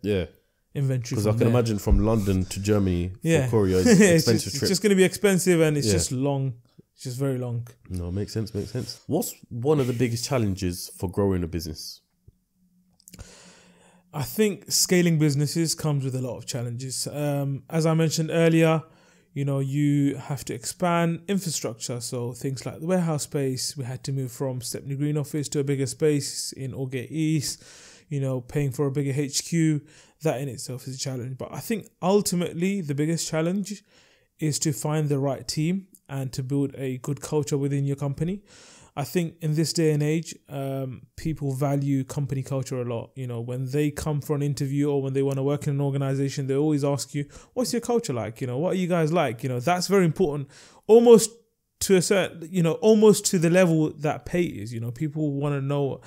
inventory. Because I can imagine from London to Germany for courier is expensive trip. It's just going to be expensive, and it's just long. It's just very long. No, makes sense. What's one of the biggest challenges for growing a business? I think scaling businesses comes with a lot of challenges. As I mentioned earlier, you know, you have to expand infrastructure. So things like the warehouse space, we had to move from Stepney Green office to a bigger space in Aldgate East, you know, paying for a bigger HQ. That in itself is a challenge. But I think ultimately the biggest challenge is to find the right team and to build a good culture within your company. I think in this day and age, people value company culture a lot. You know, when they come for an interview or when they want to work in an organization, they always ask you, what's your culture like? You know, what are you guys like? You know, that's very important. Almost to a certain, you know, almost to the level that pay is. You know, people want to know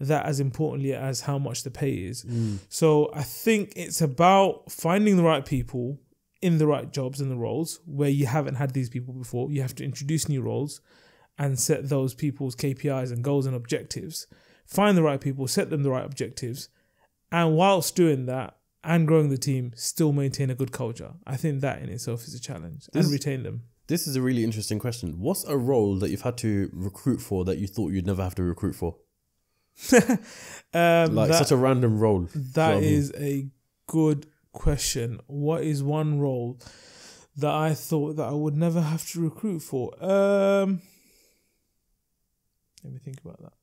that as importantly as how much the pay is. So I think it's about finding the right people in the right jobs and the roles where you haven't had these people before. You have to introduce new roles and set those people's KPIs and goals and objectives. Find the right people, set them the right objectives, and whilst doing that and growing the team, still maintain a good culture. I think that in itself is a challenge, and retain them. This is a really interesting question. What's a role that you've had to recruit for that you thought you'd never have to recruit for? Such a random role. That is a good question. What is one role that I thought that I would never have to recruit for? Let me think about that.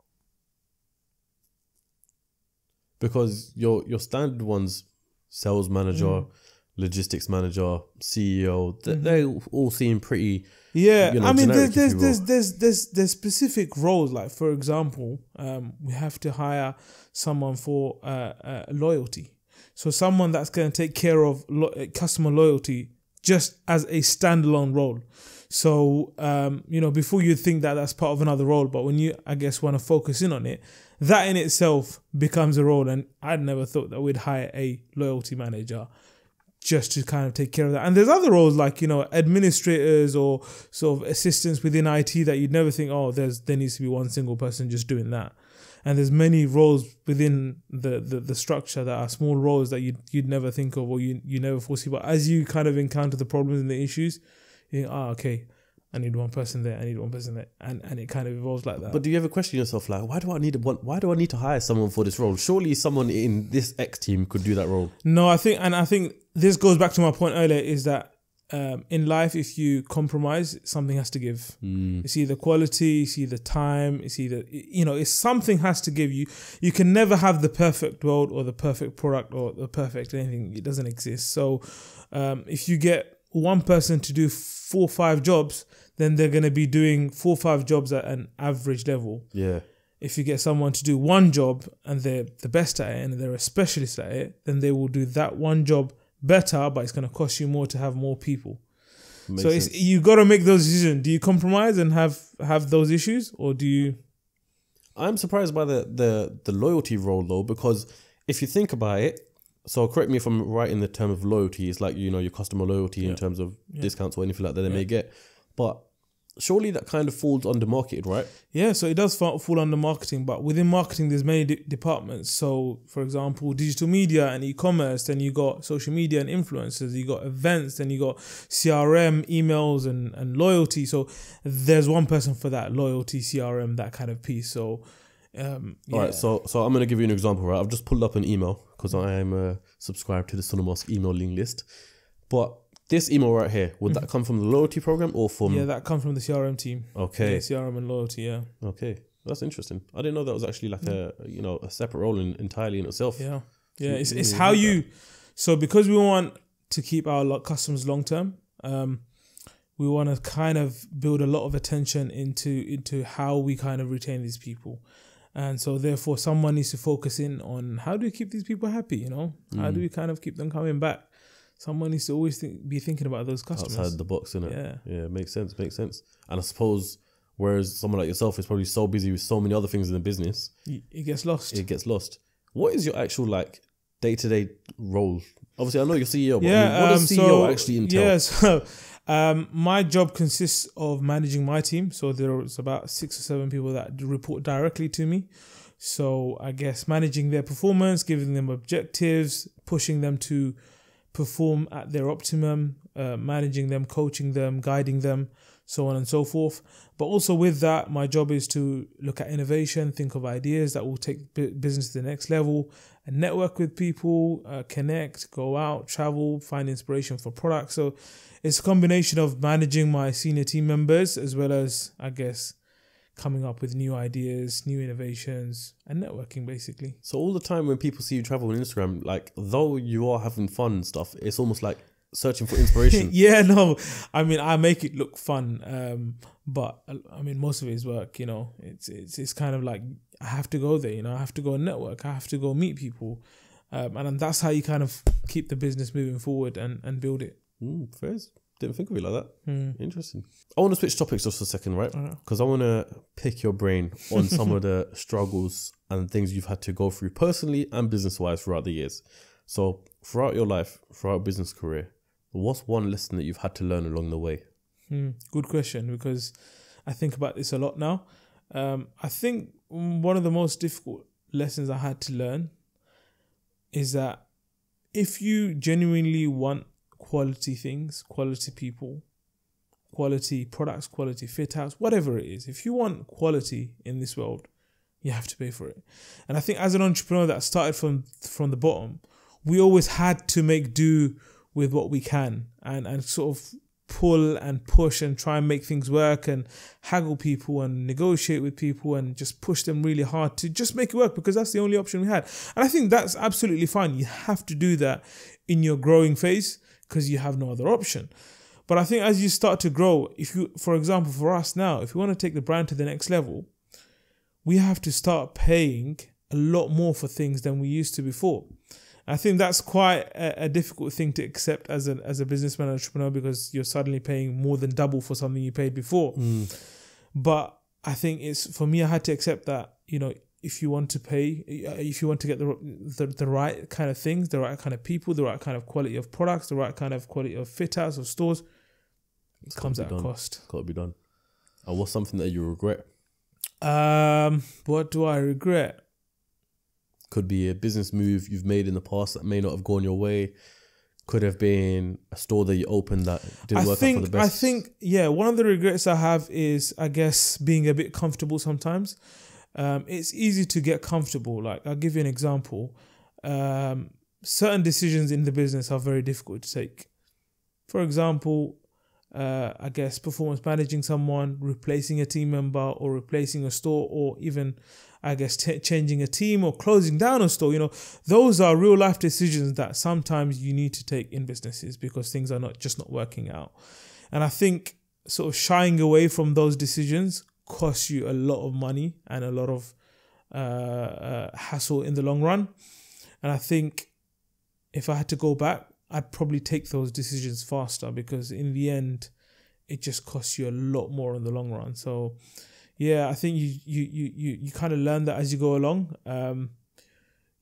Because your standard ones, sales manager, logistics manager, CEO, they all seem pretty. Yeah, I mean, generic, there's specific roles. Like for example, we have to hire someone for loyalty. So someone that's going to take care of customer loyalty just as a standalone role. So, you know, before you think that that's part of another role, but when you, I guess, want to focus in on it, that in itself becomes a role. And I'd never thought that we'd hire a loyalty manager just to kind of take care of that. And there's other roles like, you know, administrators or sort of assistants within IT that you'd never think, oh, there needs to be one single person just doing that. And there's many roles within the structure that are small roles that you'd never think of or you never foresee. But as you kind of encounter the problems and the issues, you think, okay, I need one person there, I need one person there, and it kind of evolves like that. But do you ever question yourself, like, why do I need to hire someone for this role? Surely someone in this X team could do that role. No, I think this goes back to my point earlier, is that in life, if you compromise, something has to give. It's either quality, it's either time, it's either, you know, it's something has to give. You can never have the perfect world or the perfect product or the perfect anything. It doesn't exist. So if you get one person to do 4 or 5 jobs, then they're going to be doing 4 or 5 jobs at an average level. Yeah. If you get someone to do one job and they're the best at it and they're a specialist at it, then they will do that one job better, but it's going to cost you more to have more people. Makes sense. You got to make those decisions. Do you compromise and have those issues, or do you? I'm surprised by the loyalty role though, because if you think about it, so correct me if I'm right in the term of loyalty, it's like, your customer loyalty in terms of discounts or anything like that they may get. But surely that kind of falls under marketing, right? Yeah, so it does fall under marketing, but within marketing, there's many departments. So, for example, digital media and e-commerce, then you got social media and influencers, you got events, then you got CRM, emails, and loyalty. So there's one person for that, loyalty, CRM, that kind of piece. So, All right, so I'm going to give you an example, right? I've just pulled up an email because I am subscribed to the Sunnamusk emailing list. But this email right here, would that come from the loyalty program or from... Yeah, that comes from the CRM team. Okay. Yeah, CRM and loyalty, yeah. Okay, that's interesting. I didn't know that was actually like a separate role entirely in itself. Yeah, yeah. It's how you... So because we want to keep our customers long term, we want to kind of build a lot of attention into how we kind of retain these people. And so therefore someone needs to focus in on how do we keep these people happy, How do we kind of keep them coming back? Someone needs to always be thinking about those customers. Outside the box, innit? Yeah. Makes sense. And I suppose, whereas someone like yourself is probably so busy with so many other things in the business, it gets lost. What is your actual day-to-day role? Obviously, I know you're CEO, but what does CEO actually entail? Yeah, so my job consists of managing my team. So there's about 6 or 7 people that report directly to me. So I guess managing their performance, giving them objectives, pushing them to perform at their optimum, managing them, coaching them, guiding them, so on and so forth. But also with that, my job is to look at innovation, think of ideas that will take business to the next level, and network with people, connect, go out, travel, find inspiration for products. So it's a combination of managing my senior team members as well as, I guess, coming up with new ideas, new innovations, and networking, basically. So all the time when people see you travel on Instagram, though you are having fun and stuff, it's almost like searching for inspiration. Yeah, no, I mean, I make it look fun, but I mean, most of it is work. It's kind of like I have to go there. I have to go and network. I have to go meet people, and that's how you kind of keep the business moving forward and build it. Fair. Didn't think of it like that. Interesting. I want to switch topics just for a second, right? Because I want to pick your brain on some of the struggles and things you've had to go through personally and business-wise throughout the years. So throughout your life, throughout your business career, what's one lesson that you've had to learn along the way? Good question, because I think about this a lot now. I think one of the most difficult lessons I had to learn is that if you genuinely want quality things, quality people, quality products, quality fit outs, whatever it is, if you want quality in this world, you have to pay for it. And I think as an entrepreneur that started from the bottom, we always had to make do with what we can and sort of pull and push and try and make things work and haggle people and negotiate with people and just push them really hard to just make it work, because that's the only option we had. And I think that's absolutely fine. You have to do that in your growing phase because you have no other option. But I think as you start to grow, if you, for example, for us now, if we want to take the brand to the next level, we have to start paying a lot more for things than we used to before. I think that's quite a difficult thing to accept as a businessman and entrepreneur, because you're suddenly paying more than double for something you paid before. But I think for me, I had to accept that, if you want to pay, if you want to get the right kind of things, the right kind of people, the right kind of quality of products, the right kind of quality of fit outs of stores, it comes at a cost. Got to be done. And what's something that you regret? What do I regret? Could be a business move you've made in the past that may not have gone your way. Could have been a store that you opened that didn't work out for the best. I think, one of the regrets I have is, I guess, being a bit comfortable sometimes. It's easy to get comfortable. Like, I'll give you an example. Certain decisions in the business are very difficult to take. For example, I guess performance managing someone, replacing a team member, or replacing a store, or even, I guess, changing a team or closing down a store. Those are real life decisions that sometimes you need to take in businesses because things are not working out. And I think sort of shying away from those decisions costs you a lot of money and a lot of hassle in the long run. And I think if I had to go back, I'd probably take those decisions faster, because in the end, it just costs you a lot more in the long run. So, yeah, I think you kind of learn that as you go along.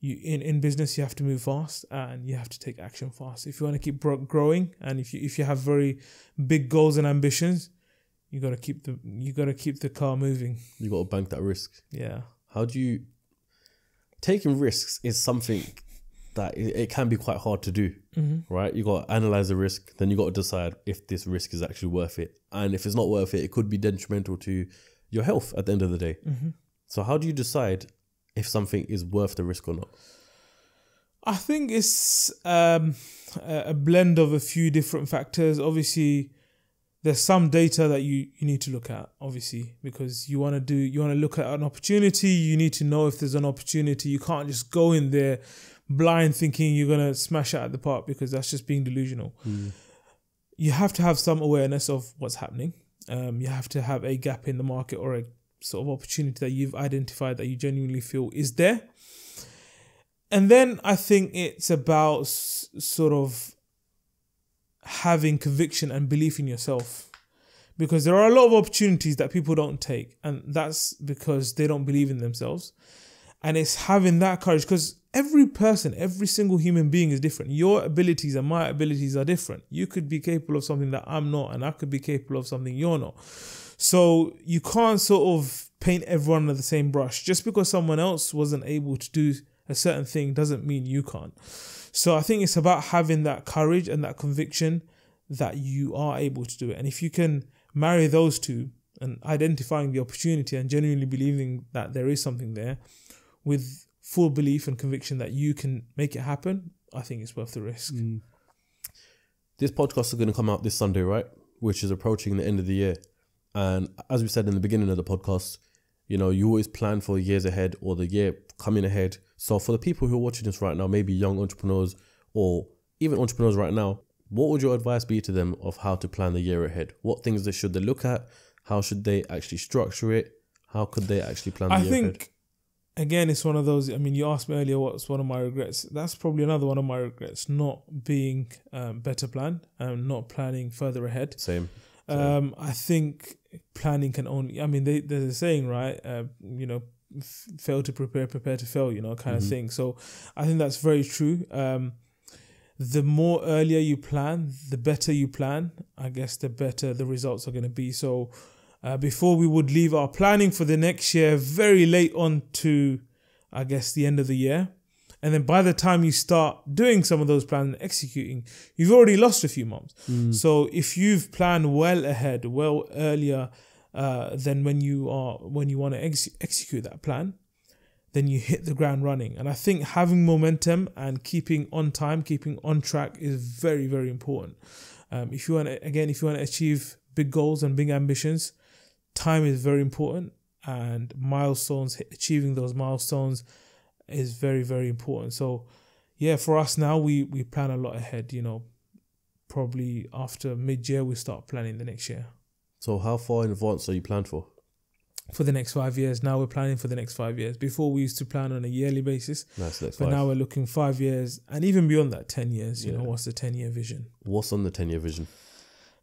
You in business, you have to move fast and you have to take action fast. If you want to keep growing, and if you have very big goals and ambitions, you gotta keep the car moving. You got to bank that risk. Yeah. How do you... Taking risks is something that it can be quite hard to do, right? You got to analyze the risk, then you got to decide if this risk is actually worth it. And if it's not worth it, it could be detrimental to your health at the end of the day. So how do you decide if something is worth the risk or not? I think it's a blend of a few different factors. Obviously, there's some data that you need to look at, obviously, because you want to look at an opportunity. You need to know if there's an opportunity. You can't just go in there blind thinking you're going to smash it out of the park, because that's just being delusional. You have to have some awareness of what's happening. You have to have a gap in the market or a sort of opportunity that you've identified that you genuinely feel is there. And then I think it's about sort of having conviction and belief in yourself, because there are a lot of opportunities that people don't take, and that's because they don't believe in themselves. And it's having that courage, because every person, every single human being is different. Your abilities and my abilities are different. You could be capable of something that I'm not, and I could be capable of something you're not. So you can't sort of paint everyone with the same brush. Just because someone else wasn't able to do a certain thing doesn't mean you can't. So I think it's about having that courage and that conviction that you are able to do it. And if you can marry those two, and identifying the opportunity and genuinely believing that there is something there, with full belief and conviction that you can make it happen, I think it's worth the risk. This podcast is going to come out this Sunday, right? Which is approaching the end of the year. And as we said in the beginning of the podcast, you know, you always plan for years ahead or the year coming ahead. So for the people who are watching this right now, maybe young entrepreneurs or even entrepreneurs right now, what would your advice be to them of how to plan the year ahead? What things should they look at? How should they actually structure it? How could they actually plan the year ahead? I think, again, it's one of those, I mean, you asked me earlier what's one of my regrets. That's probably another one of my regrets, not being better planned and not planning further ahead. Same. I think planning can only, I mean, there's a saying, right? You know, fail to prepare, prepare to fail, you know, kind of thing. So I think that's very true. The more earlier you plan, the better you plan, I guess the better the results are going to be. So before we would leave our planning for the next year very late on to, I guess, the end of the year. And then by the time you start doing some of those plans and executing, you've already lost a few months. So if you've planned well ahead, well earlier than when you want to execute that plan, then you hit the ground running. And I think having momentum and keeping on time, keeping on track is very, very important. If you want to achieve big goals and big ambitions, time is very important, and achieving those milestones is very, very important. So yeah, for us now, we plan a lot ahead, you know, probably after mid-year, we start planning the next year. So how far in advance are you planned for? For the next 5 years. Now we're planning for the next 5 years. Before we used to plan on a yearly basis. But now we're looking 5 years and even beyond that, 10 years. You know, what's the 10-year vision? What's on the 10-year vision?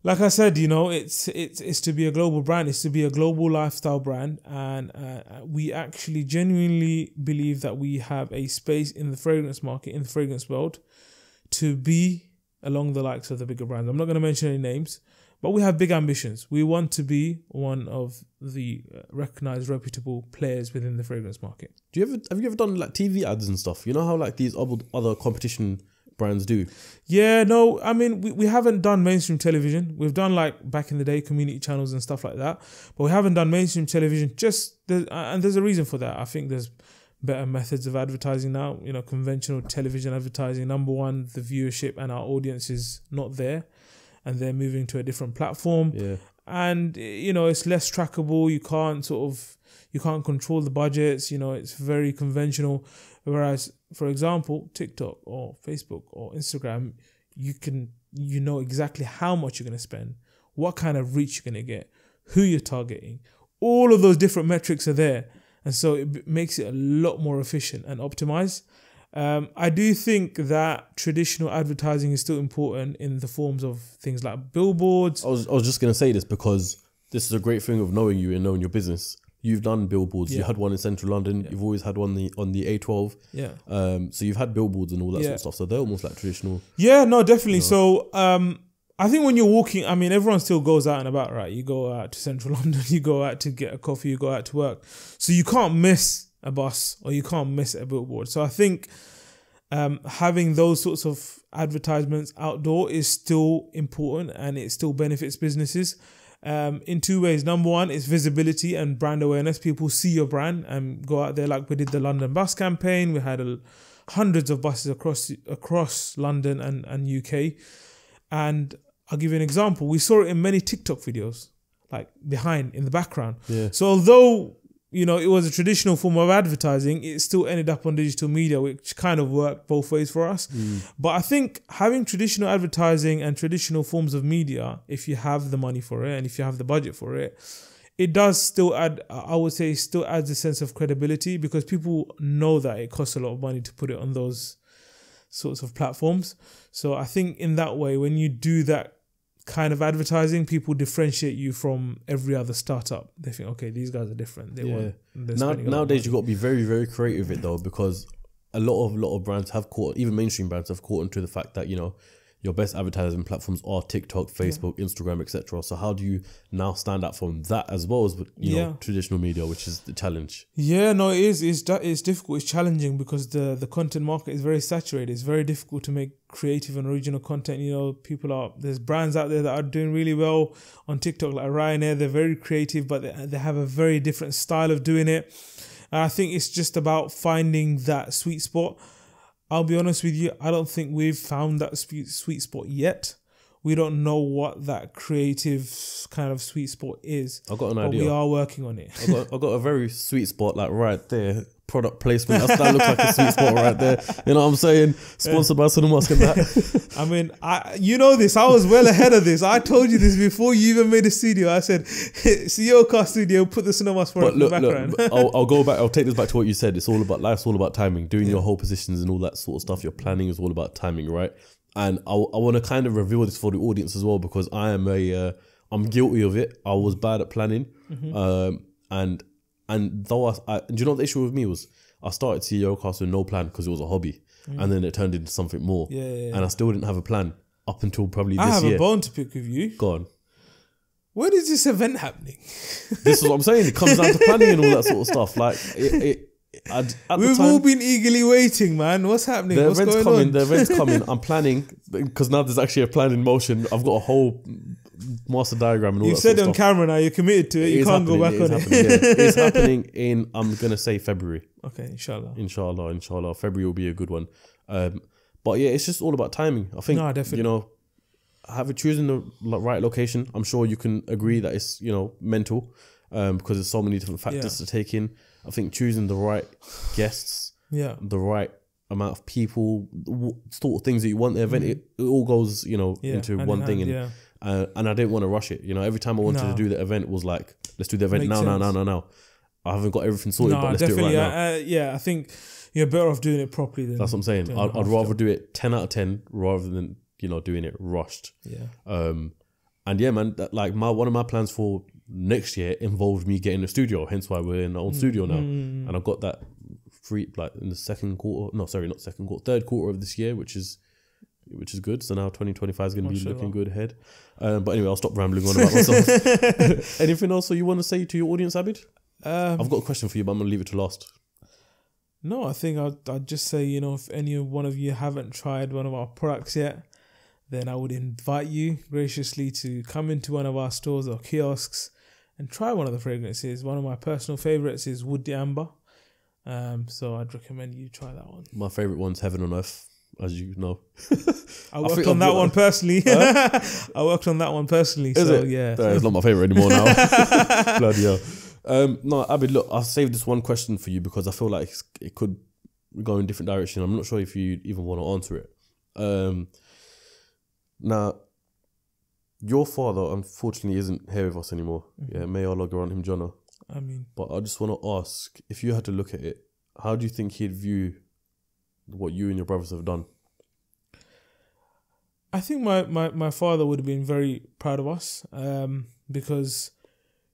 Like I said, you know, it's to be a global brand. It's to be a global lifestyle brand. And we actually genuinely believe that we have a space in the fragrance market, in the fragrance world, to be along the likes of the bigger brands. I'm not going to mention any names, but we have big ambitions. We want to be one of the recognized, reputable players within the fragrance market. Have you ever done like TV ads and stuff? You know how like these other competition brands do? Yeah, no, I mean, we haven't done mainstream television. We've done like back in the day community channels and stuff like that, but we haven't done mainstream television. And there's a reason for that. I think there's better methods of advertising now. You know, conventional television advertising, number one, the viewership and our audience is not there, and they're moving to a different platform. Yeah. And, you know, it's less trackable. You can't control the budgets. You know, it's very conventional. Whereas, for example, TikTok or Facebook or Instagram, you know exactly how much you're going to spend, what kind of reach you're going to get, who you're targeting. All of those different metrics are there. And so it makes it a lot more efficient and optimized. I do think that traditional advertising is still important in the forms of things like billboards. I was just going to say this because this is a great thing of knowing you and knowing your business. you've done billboards. Yeah. You had one in central London. Yeah. You've always had one on the A12. Yeah. So you've had billboards and all that Yeah. sort of stuff. So they're almost like traditional. Yeah, no, definitely. You know. So I think when you're walking, I mean, everyone still goes out and about, right? You go out to central London, you go out to get a coffee, you go out to work. So you can't miss a bus or you can't miss a billboard. So I think having those sorts of advertisements outdoor is still important and it still benefits businesses in two ways. Number one is visibility and brand awareness. People see your brand and go out there, like we did the London bus campaign. We had hundreds of buses across London and UK. And I'll give you an example. We saw it in many TikTok videos, like behind in the background. Yeah. So although, you know, it was a traditional form of advertising, it still ended up on digital media, which kind of worked both ways for us. But I think having traditional advertising and traditional forms of media, if you have the money for it and if you have the budget for it, it does still add, I would say, still adds a sense of credibility because people know that it costs a lot of money to put it on those sorts of platforms. So I think in that way, when you do that kind of advertising, people differentiate you from every other startup. They think, okay, these guys are different. Nowadays, you've got to be very, very creative with it though, because a lot of brands have caught, even mainstream brands have caught into the fact that, you know, your best advertising platforms are TikTok, Facebook, Instagram, etc. So how do you now stand out from that as well as, you know, traditional media, which is the challenge? Yeah, no, it is. It's difficult. It's challenging because the content market is very saturated. It's very difficult to make creative and original content. You know, there's brands out there that are doing really well on TikTok, like Ryanair. They're very creative, but they have a very different style of doing it. And I think it's just about finding that sweet spot. I'll be honest with you, I don't think we've found that sweet spot yet. We don't know what that creative kind of sweet spot is. I've got an idea. But we are working on it. I've got a very sweet spot, like right there. Product placement. That looks like a sweet spot right there. You know what I'm saying? Sponsored by Sunnamusk and that. I mean, you know this. I was well ahead of this. I told you this before you even made a studio. I said, CEOCAST studio, put the Sunnamusk product in the background. I'll go back. I'll take this back to what you said. It's all about life's all about timing. Doing your whole positions and all that sort of stuff. Your planning is all about timing, right? And I want to kind of reveal this for the audience as well because I'm guilty of it. I was bad at planning, and though do you know what the issue with me was? I started CEOCAST with no plan because it was a hobby, and then it turned into something more. And I still didn't have a plan up until probably this year. I have a bone to pick with you. Go on. When is this event happening? This is what I'm saying. It comes down to planning and all that sort of stuff. Like we've all been eagerly waiting, man. What's happening? The event's coming. I'm planning because now there's actually a plan in motion. I've got a whole master diagram and all that sort of stuff. You said on camera now, you're committed to it. You can't go back on it. It's happening in, I'm going to say February. Okay, inshallah. Inshallah. February will be a good one. But yeah, it's just all about timing. I think, you know, choosing the right location. I'm sure you can agree that it's, you know, mental because there's so many different factors to take in. I think choosing the right guests, the right amount of people, sort of things that you want the event, it all goes, you know, into one thing. And I didn't want to rush it. You know, every time I wanted to do the event was like, let's do the event now. I haven't got everything sorted, but let's do it right now. I think you're better off doing it properly. That's what I'm saying. I'd rather do it 10 out of 10 rather than, you know, doing it rushed. And yeah, man, one of my plans for next year involved me getting a studio, hence why we're in our own studio now. And I've got that free in the third quarter of this year, which is good. So now 2025 is going to be looking good ahead. But anyway, I'll stop rambling on about myself. Anything else you want to say to your audience, Abid? I've got a question for you, but I'm going to leave it to last. No, I think I'd just say, you know, if any one of you haven't tried one of our products yet, then I would invite you graciously to come into one of our stores or kiosks and try one of the fragrances. One of my personal favorites is Woody Amber. So I'd recommend you try that one. My favorite one's Heaven on Earth, as you know. I worked on that one personally. I worked on that one personally. Is it? Yeah. It's not my favorite anymore now. Bloody hell. No, Abid, look, I've saved this one question for you because I feel like it could go in a different direction. I'm not sure if you even want to answer it. Now, your father, unfortunately, isn't here with us anymore. Yeah, may Allah grant him Jannah. I mean, but I just want to ask, if you had to look at it, how do you think he'd view what you and your brothers have done? I think my father would have been very proud of us because,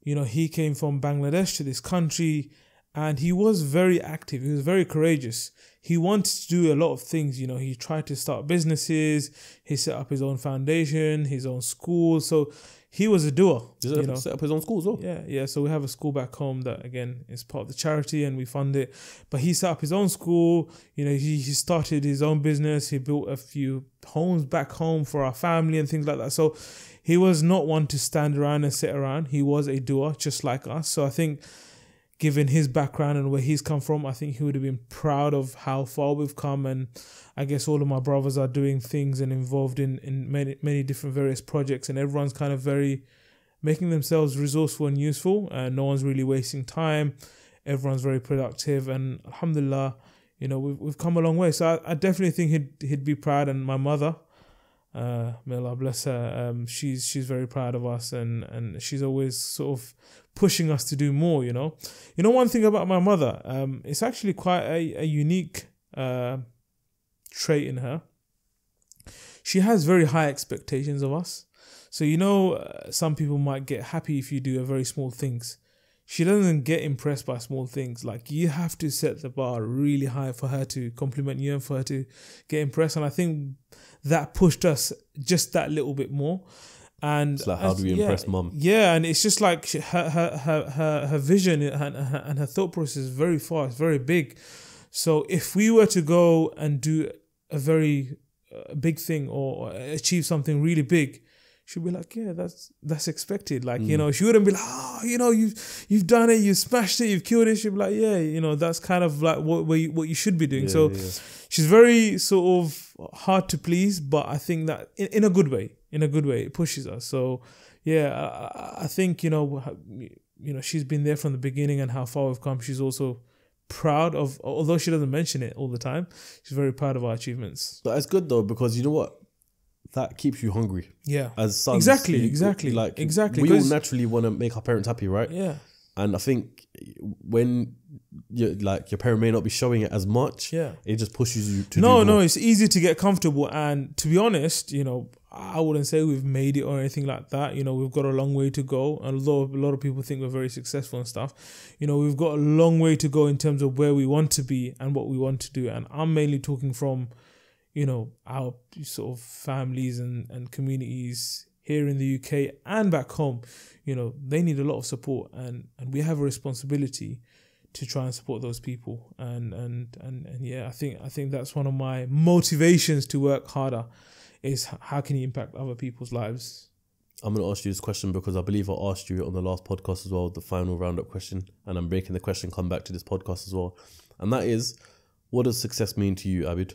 You know, he came from Bangladesh to this country and he was very active. He was very courageous. He wanted to do a lot of things. You know, he tried to start businesses. He set up his own foundation, his own school. So he was a doer. He set up his own school as well? Yeah. So we have a school back home that, again, is part of the charity and we fund it. But he set up his own school. You know, he started his own business. He built a few homes back home for our family and things like that. So he was not one to stand around and sit around. He was a doer, just like us. So I think, given his background and where he's come from, I think he would have been proud of how far we've come. And I guess all of my brothers are doing things and involved in many different various projects, and everyone's kind of very making themselves resourceful and useful, and no one's really wasting time. Everyone's very productive, and alhamdulillah, you know, we've come a long way. So I definitely think he'd be proud. And my mother, may Allah bless her, she's very proud of us, and she's always sort of pushing us to do more. You know, one thing about my mother, it's actually quite a unique trait in her. She has very high expectations of us. So, you know, some people might get happy if you do a very small things. She doesn't get impressed by small things. Like, you have to set the bar really high for her to compliment you and for her to get impressed. And I think that pushed us just that little bit more. And it's like, how do we impress mum? Yeah, and it's just like her vision and her thought process is very far, it's very big. So if we were to go and do a very big thing or achieve something really big, she'd be like, yeah, that's expected. Like, you know, she wouldn't be like, oh, you know, you've done it, you smashed it, you've killed it. She'd be like, yeah, you know, that's kind of like what you should be doing. She's very sort of hard to please, but I think that in a good way, it pushes us. So yeah, I think, you know, she's been there from the beginning and how far we've come. She's also proud of, although she doesn't mention it all the time, she's very proud of our achievements. But it's good though, because you know what? That keeps you hungry. Yeah. As sons. Exactly. Like, exactly. We all naturally want to make our parents happy, right? Yeah. And I think when your parent may not be showing it as much, it just pushes you to do more. No, it's easy to get comfortable. And to be honest, you know, I wouldn't say we've made it or anything like that. You know, we've got a long way to go. Although a lot of people think we're very successful and stuff, you know, we've got a long way to go in terms of where we want to be and what we want to do. And I'm mainly talking from, you know, our sort of families and communities here in the UK and back home. You know, they need a lot of support, and we have a responsibility to try and support those people. And yeah, I think that's one of my motivations to work harder, is how can you impact other people's lives. I'm going to ask you this question because I believe I asked you on the last podcast as well, the final roundup question, and I'm making the question come back to this podcast as well. And that is, what does success mean to you, Abid?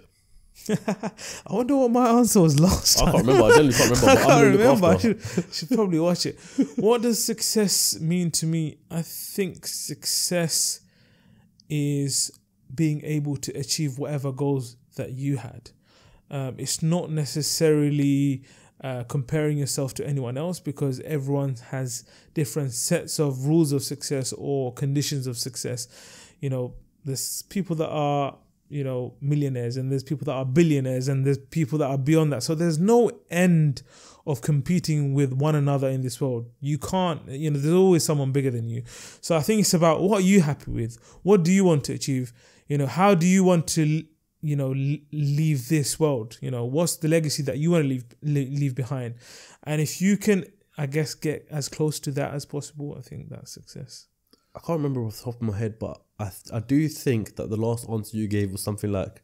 I wonder what my answer was last time. I can't remember. I generally can't remember. I can't remember. I should probably watch it. What does success mean to me? I think success is being able to achieve whatever goals that you had. It's not necessarily comparing yourself to anyone else, because everyone has different sets of rules of success or conditions of success. You know, there's people that are, you know, millionaires, and there's people that are billionaires, and there's people that are beyond that. So there's no end of competing with one another in this world. You can't, you know, there's always someone bigger than you. So I think it's about, what are you happy with? What do you want to achieve? You know, how do you want to, you know, leave this world? You know, what's the legacy that you want to leave behind? And if you can, I guess, get as close to that as possible, I think that's success. I can't remember off the top of my head, but I do think that the last answer you gave was something like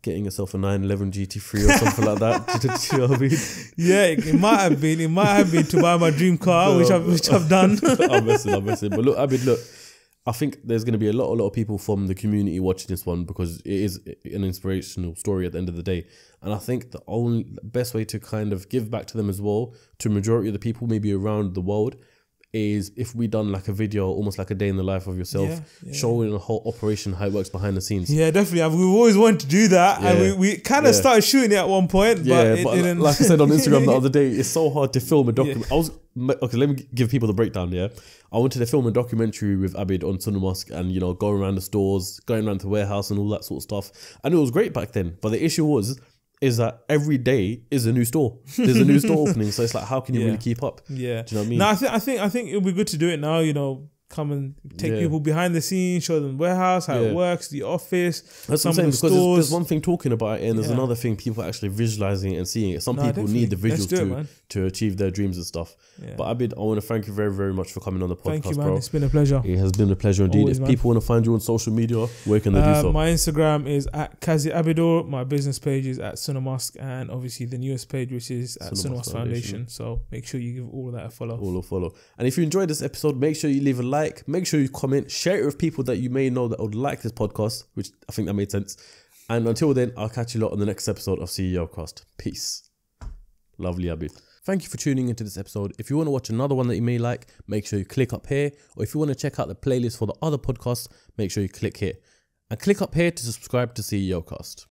getting yourself a 911 GT3 or something like that. Do you know what I mean? Yeah, it might have been. It might have been to buy my dream car, which I've done. I'm messing. But look, Abid, look, I think there's going to be a lot of people from the community watching this one, because it is an inspirational story at the end of the day. And I think the only best way to kind of give back to them as well, to majority of the people maybe around the world, is if we done like a video, almost like a day in the life of yourself, showing the whole operation, how it works behind the scenes. Yeah, definitely. We've always wanted to do that, and we kind of started shooting it at one point, but it didn't. Like I said on Instagram the other day, it's so hard to film a document. Okay, let me give people the breakdown. Yeah, I wanted to film a documentary with Abid on Sunnamusk, and you know, going around the stores, going around the warehouse, and all that sort of stuff. And it was great back then. But the issue was, is that every day is a new store. There's a new store opening. So it's like, how can you really keep up? Yeah. Do you know what I mean? No, I think it'll be good to do it now, you know, come and take people behind the scenes, show them the warehouse, how it works, the office, that's some what I'm of the saying, because stores. there's one thing talking about it, and there's another thing people actually visualizing it and seeing it. Some people need the visuals to achieve their dreams and stuff. Yeah. But Abid, I want to thank you very, very much for coming on the podcast, thank you, man. bro. It's been a pleasure. It has been a pleasure indeed. Always, if man. people want to find you on social media, where can they do so? My Instagram is at Kazi Abidur. My business page is at Sunnamusk, and obviously the newest page, which is at Sunnamusk Foundation. So make sure you give all of that a follow. All a follow. And if you enjoyed this episode, make sure you leave a like. Make sure you comment. Share it with people that you may know that would like this podcast, which I think that made sense. And until then, I'll catch you lot on the next episode of CEOCAST. Peace. Lovely, Abid. Thank you for tuning into this episode. If you want to watch another one that you may like, make sure you click up here. Or if you want to check out the playlist for the other podcasts, make sure you click here. And click up here to subscribe to CEOCAST.